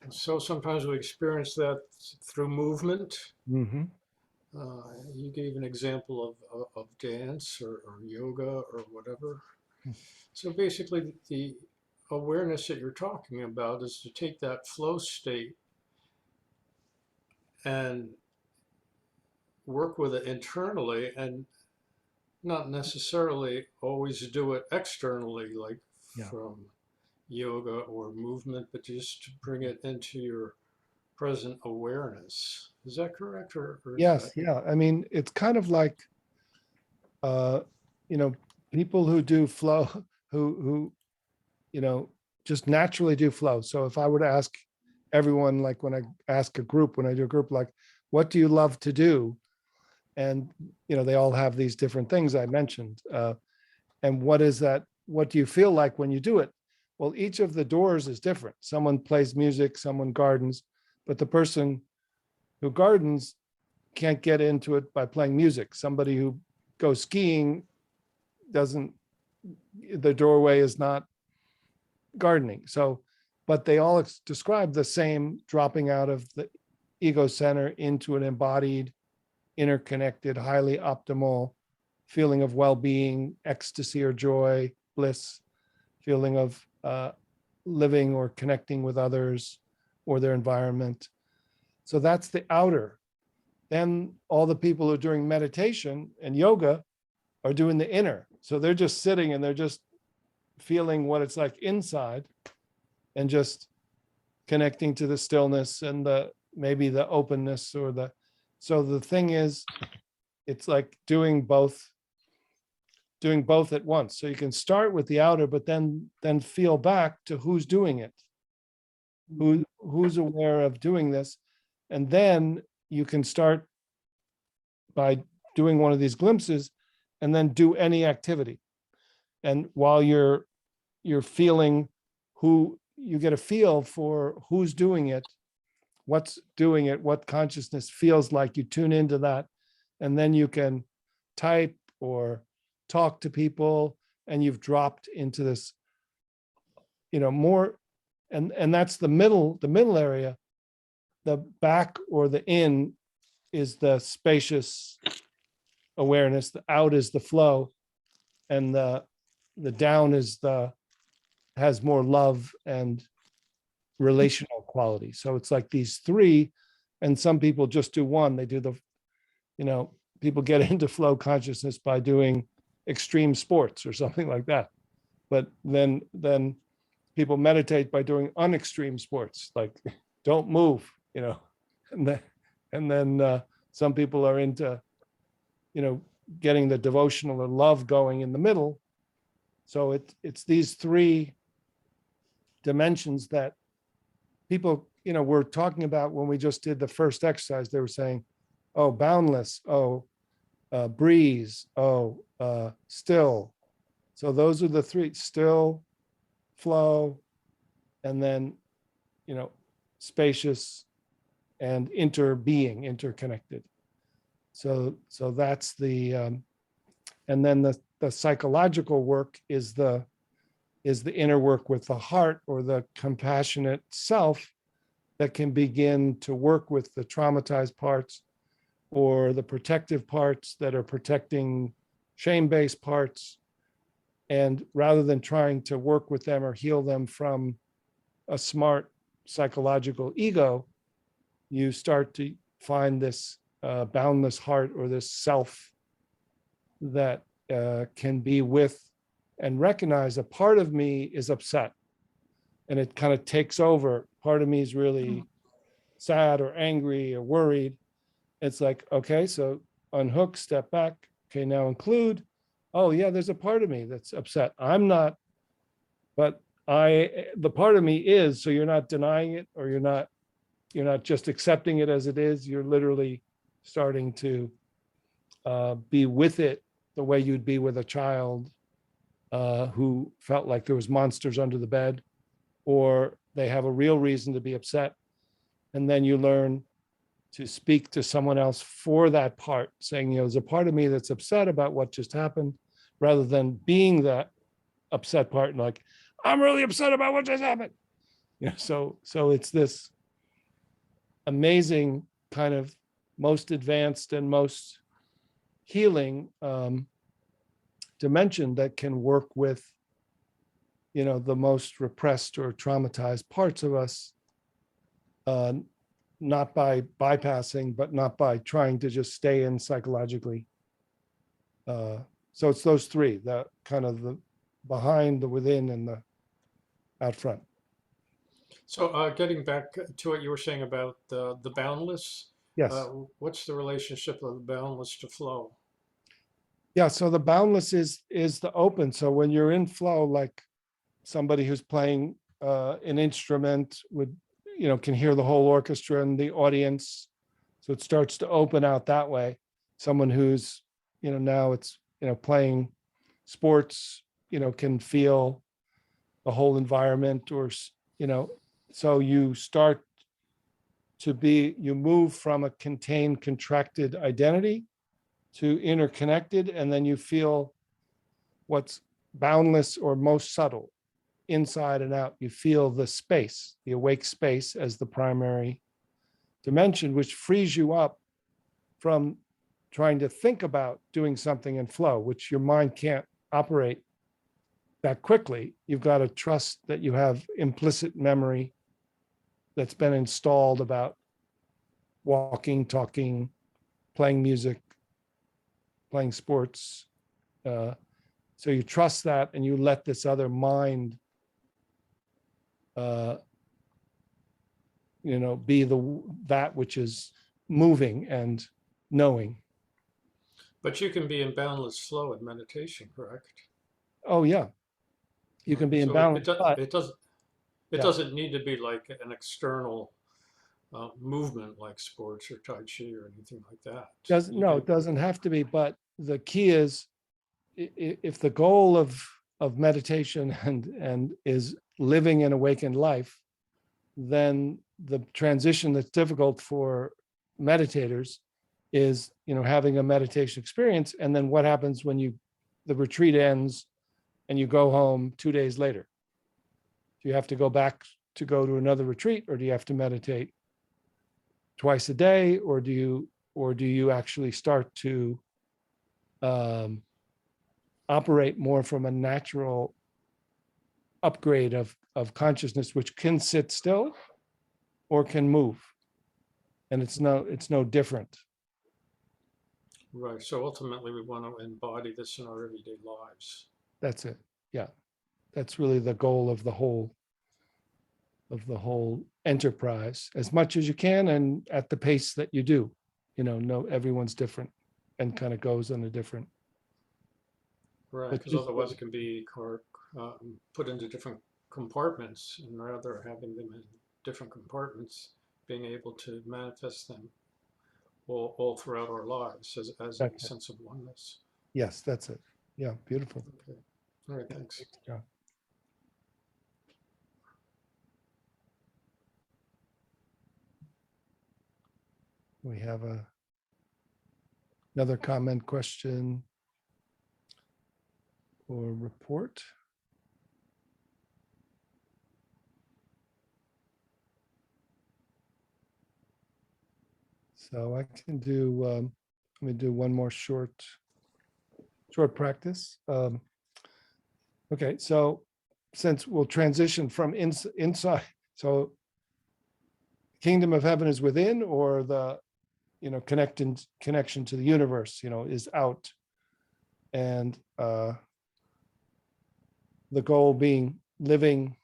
S7: So sometimes we experience that through movement.
S3: Mhm.
S7: You gave an example of dance or yoga or whatever. So basically, the awareness that you're talking about is to take that flow state and work with it internally and not necessarily always do it externally, like
S3: Yeah.
S7: from yoga or movement, but just to bring it into your present awareness. Is that correct? Or is
S3: Yes,
S7: that?
S3: yeah. I mean, it's kind of like, uh, you know, people who do flow, who, you know, just naturally do flow. So if I were to ask everyone, like when I ask a group, when I do a group, like, what do you love to do? And, you know, they all have these different things I mentioned. And what is that? What do you feel like when you do it? Well, each of the doors is different. Someone plays music, someone gardens, but the person who gardens can't get into it by playing music. Somebody who goes skiing doesn't, the doorway is not gardening. So, but they all describe the same dropping out of the ego center into an embodied, interconnected, highly optimal feeling of well-being, ecstasy or joy, bliss, feeling of living or connecting with others or their environment. So that's the outer. Then all the people who are doing meditation and yoga are doing the inner. So they're just sitting and they're just feeling what it's like inside and just connecting to the stillness and the maybe the openness or the, so the thing is, it's like doing both at once. So you can start with the outer, but then feel back to who's doing it, who's aware of doing this. And then you can start by doing one of these glimpses and then do any activity. And while you're feeling who, you get a feel for who's doing it, what's doing it, what consciousness feels like, you tune into that. And then you can type or talk to people and you've dropped into this, you know, more, and that's the middle area. The back or the in is the spacious awareness, the out is the flow, and the down is has more love and relational quality. So it's like these three, and some people just do one. They do the, you know, people get into flow consciousness by doing extreme sports or something like that. But then people meditate by doing unextreme sports, like don't move, you know, and then some people are into, you know, getting the devotional or love going in the middle. So it's these three dimensions that people, you know, were talking about when we just did the first exercise. They were saying, oh, boundless, oh, breeze, oh, still. So those are the three: still, flow, and then, you know, spacious and interbeing, interconnected. So that's the, and then the psychological work is the inner work with the heart or the compassionate self that can begin to work with the traumatized parts or the protective parts that are protecting shame-based parts. And rather than trying to work with them or heal them from a smart psychological ego, you start to find this boundless heart or this self that can be with and recognize a part of me is upset, and it kind of takes over. Part of me is really sad or angry or worried. It's like, okay, so unhook, step back. Okay, now include, oh yeah, there's a part of me that's upset. I'm not, but the part of me is, so you're not denying it, or you're not just accepting it as it is. You're literally starting to be with it the way you'd be with a child who felt like there was monsters under the bed, or they have a real reason to be upset. And then you learn to speak to someone else for that part, saying, you know, there's a part of me that's upset about what just happened, rather than being that upset part and like, I'm really upset about what just happened. You know, so it's this amazing kind of most advanced and most healing dimension that can work with, the most repressed or traumatized parts of us, not by bypassing, but not by trying to just stay in psychologically. So it's those three, the kind of the behind, the within, and the out front.
S7: So getting back to what you were saying about the boundless,
S3: Yes.
S7: what's the relationship of the boundless to flow?
S3: Yeah. So the boundless is the open. So when you're in flow, like somebody who's playing an instrument would, can hear the whole orchestra and the audience. So it starts to open out that way. Someone who's, now it's, playing sports, can feel the whole environment, or, so you start to you move from a contained, contracted identity to interconnected, and then you feel what's boundless or most subtle, inside and out. You feel the space, the awake space, as the primary dimension, which frees you up from trying to think about doing something in flow, which your mind can't operate that quickly. You've got to trust that you have implicit memory that's been installed about walking, talking, playing music, playing sports. So you trust that, and you let this other mind, be that which is moving and knowing.
S7: But you can be in boundless flow in meditation, correct?
S3: Oh yeah, you can be in
S7: So
S3: balance, but
S7: it
S3: yeah.
S7: doesn't need to be like an external movement like sports or Tai Chi or anything like that.
S3: It doesn't have to be. But the key is, if the goal of meditation and is living an awakened life, then the transition that's difficult for meditators is, having a meditation experience. And then what happens when the retreat ends and you go home 2 days later? Do you have to go back to go to another retreat, or do you have to meditate twice a day, or do you actually start to operate more from a natural upgrade of consciousness, which can sit still or can move, and it's no different.
S7: Right. So ultimately, we want to embody this in our everyday lives.
S3: That's it. Yeah, that's really the goal of the whole enterprise, as much as you can, and at the pace that you do. Everyone's different and kind of goes on a different.
S7: Right.
S3: But
S7: Because otherwise, it can be put into different compartments, and rather having them in different compartments, being able to manifest them all throughout our lives as a
S3: That's it.
S7: sense of oneness.
S3: Yes, that's it. Yeah, beautiful.
S7: Okay. All right. Thanks.
S3: Yeah. We have another comment, question, or report. So I can do, let me do one more short practice. Okay, so since we'll transition from inside, so kingdom of heaven is within, or the, connection to the universe, is out. And the goal being living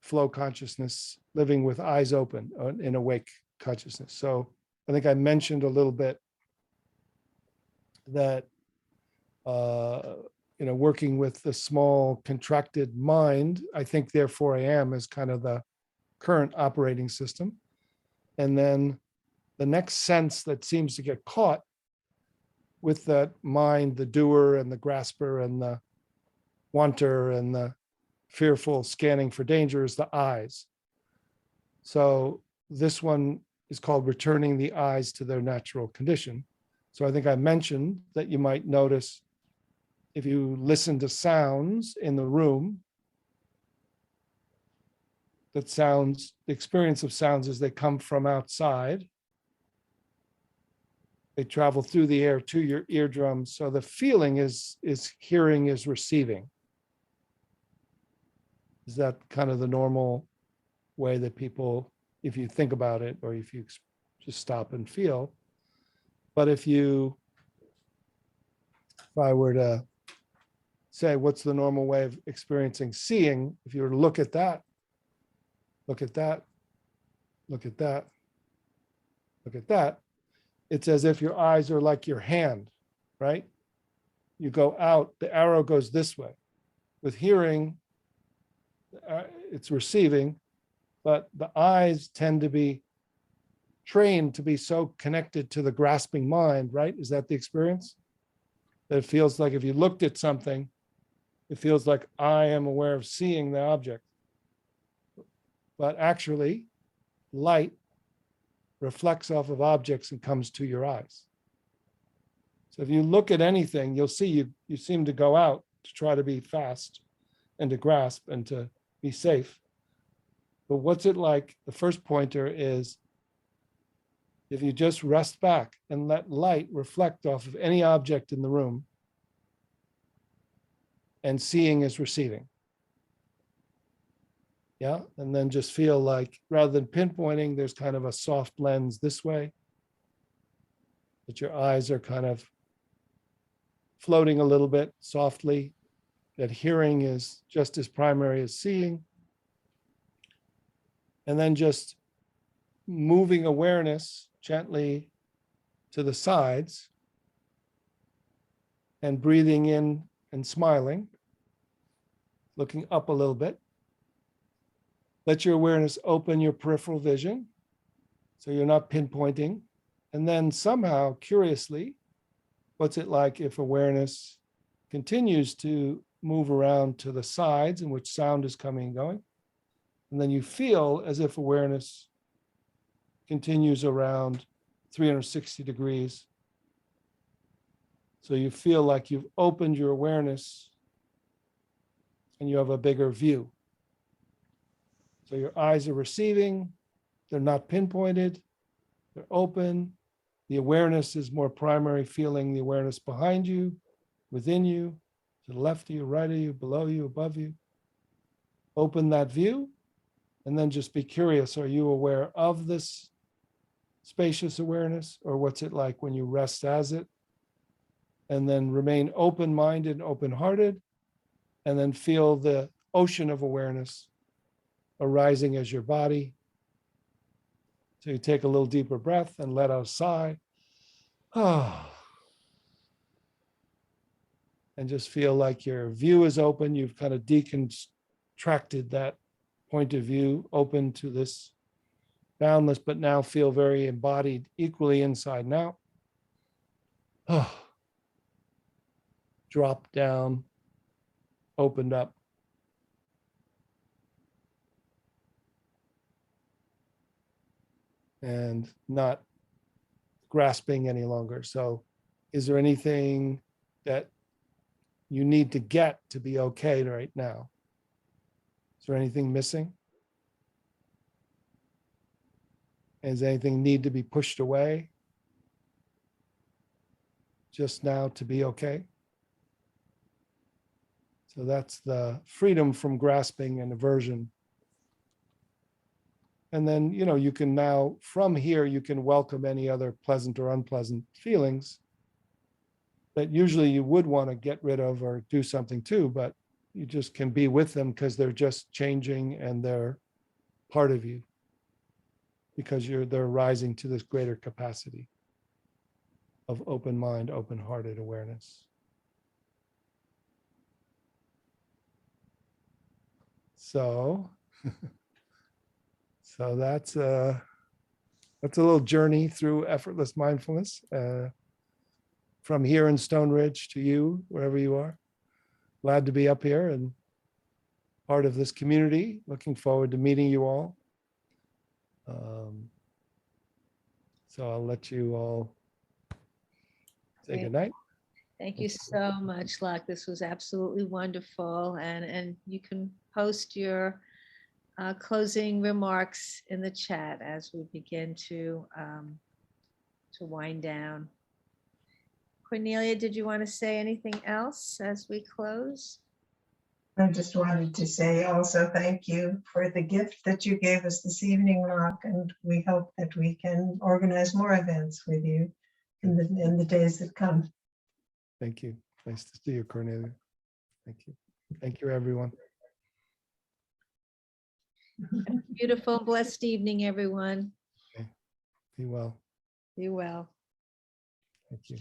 S3: flow consciousness, living with eyes open in awake consciousness. So I think I mentioned a little bit that, working with the small contracted mind, I think therefore I am, is kind of the current operating system. And then the next sense that seems to get caught with that mind, the doer and the grasper and the wanter and the fearful scanning for danger, is the eyes. So this one is called returning the eyes to their natural condition. So I think I mentioned that you might notice, if you listen to sounds in the room, that sounds, the experience of sounds as they come from outside. They travel through the air to your eardrums. So the feeling is hearing is receiving. Is that kind of the normal way that people, if you think about it, or if you just stop and feel? But if I were to say, what's the normal way of experiencing seeing? If you were to look at that, look at that, look at that, look at that, it's as if your eyes are like your hand, right? You go out, the arrow goes this way. With hearing, it's receiving, but the eyes tend to be trained to be so connected to the grasping mind, right? Is that the experience? That it feels like if you looked at something, it feels like I am aware of seeing the object. But actually, light reflects off of objects and comes to your eyes. So if you look at anything, you'll see you seem to go out to try to be fast and to grasp and to be safe. But what's it like? The first pointer is if you just rest back and let light reflect off of any object in the room, and seeing is receiving. Yeah, and then just feel like rather than pinpointing, there's kind of a soft lens this way, that your eyes are kind of floating a little bit softly, that hearing is just as primary as seeing. And then just moving awareness gently to the sides and breathing in and smiling, looking up a little bit. Let your awareness open your peripheral vision so you're not pinpointing. And then somehow, curiously, what's it like if awareness continues to move around to the sides in which sound is coming and going? And then you feel as if awareness continues around 360 degrees. So you feel like you've opened your awareness and you have a bigger view. So your eyes are receiving, they're not pinpointed, they're open. The awareness is more primary, feeling the awareness behind you, within you, to the left of you, right of you, below you, above you. Open that view, and then just be curious. Are you aware of this spacious awareness, or what's it like when you rest as it? And then remain open-minded and open-hearted, and then feel the ocean of awareness arising as your body. So you take a little deeper breath and let out a sigh. And just feel like your view is open. You've kind of decontracted that point of view, open to this boundless, but now feel very embodied, equally inside and out. Drop down, opened up. And not grasping any longer. So is there anything that you need to get to be okay right now? Is there anything missing? Does anything need to be pushed away just now to be okay? So that's the freedom from grasping and aversion. And then, you can now, from here, you can welcome any other pleasant or unpleasant feelings that usually you would want to get rid of or do something to, but you just can be with them because they're just changing and they're part of you because they're rising to this greater capacity of open mind, open-hearted awareness. So that's a little journey through effortless mindfulness from here in Stone Ridge to you, wherever you are. Glad to be up here and part of this community. Looking forward to meeting you all. So I'll let you all say goodnight.
S1: Thank you so much, Loch. This was absolutely wonderful. And you can post your closing remarks in the chat as we begin to wind down. Cornelia, did you want to say anything else as we close?
S2: I just wanted to say also thank you for the gift that you gave us this evening, Loch, and we hope that we can organize more events with you in the days that come.
S3: Thank you. Nice to see you, Cornelia. Thank you. Thank you, everyone.
S1: Beautiful, blessed evening, everyone.
S3: Be well.
S1: Be well.
S3: Thank you.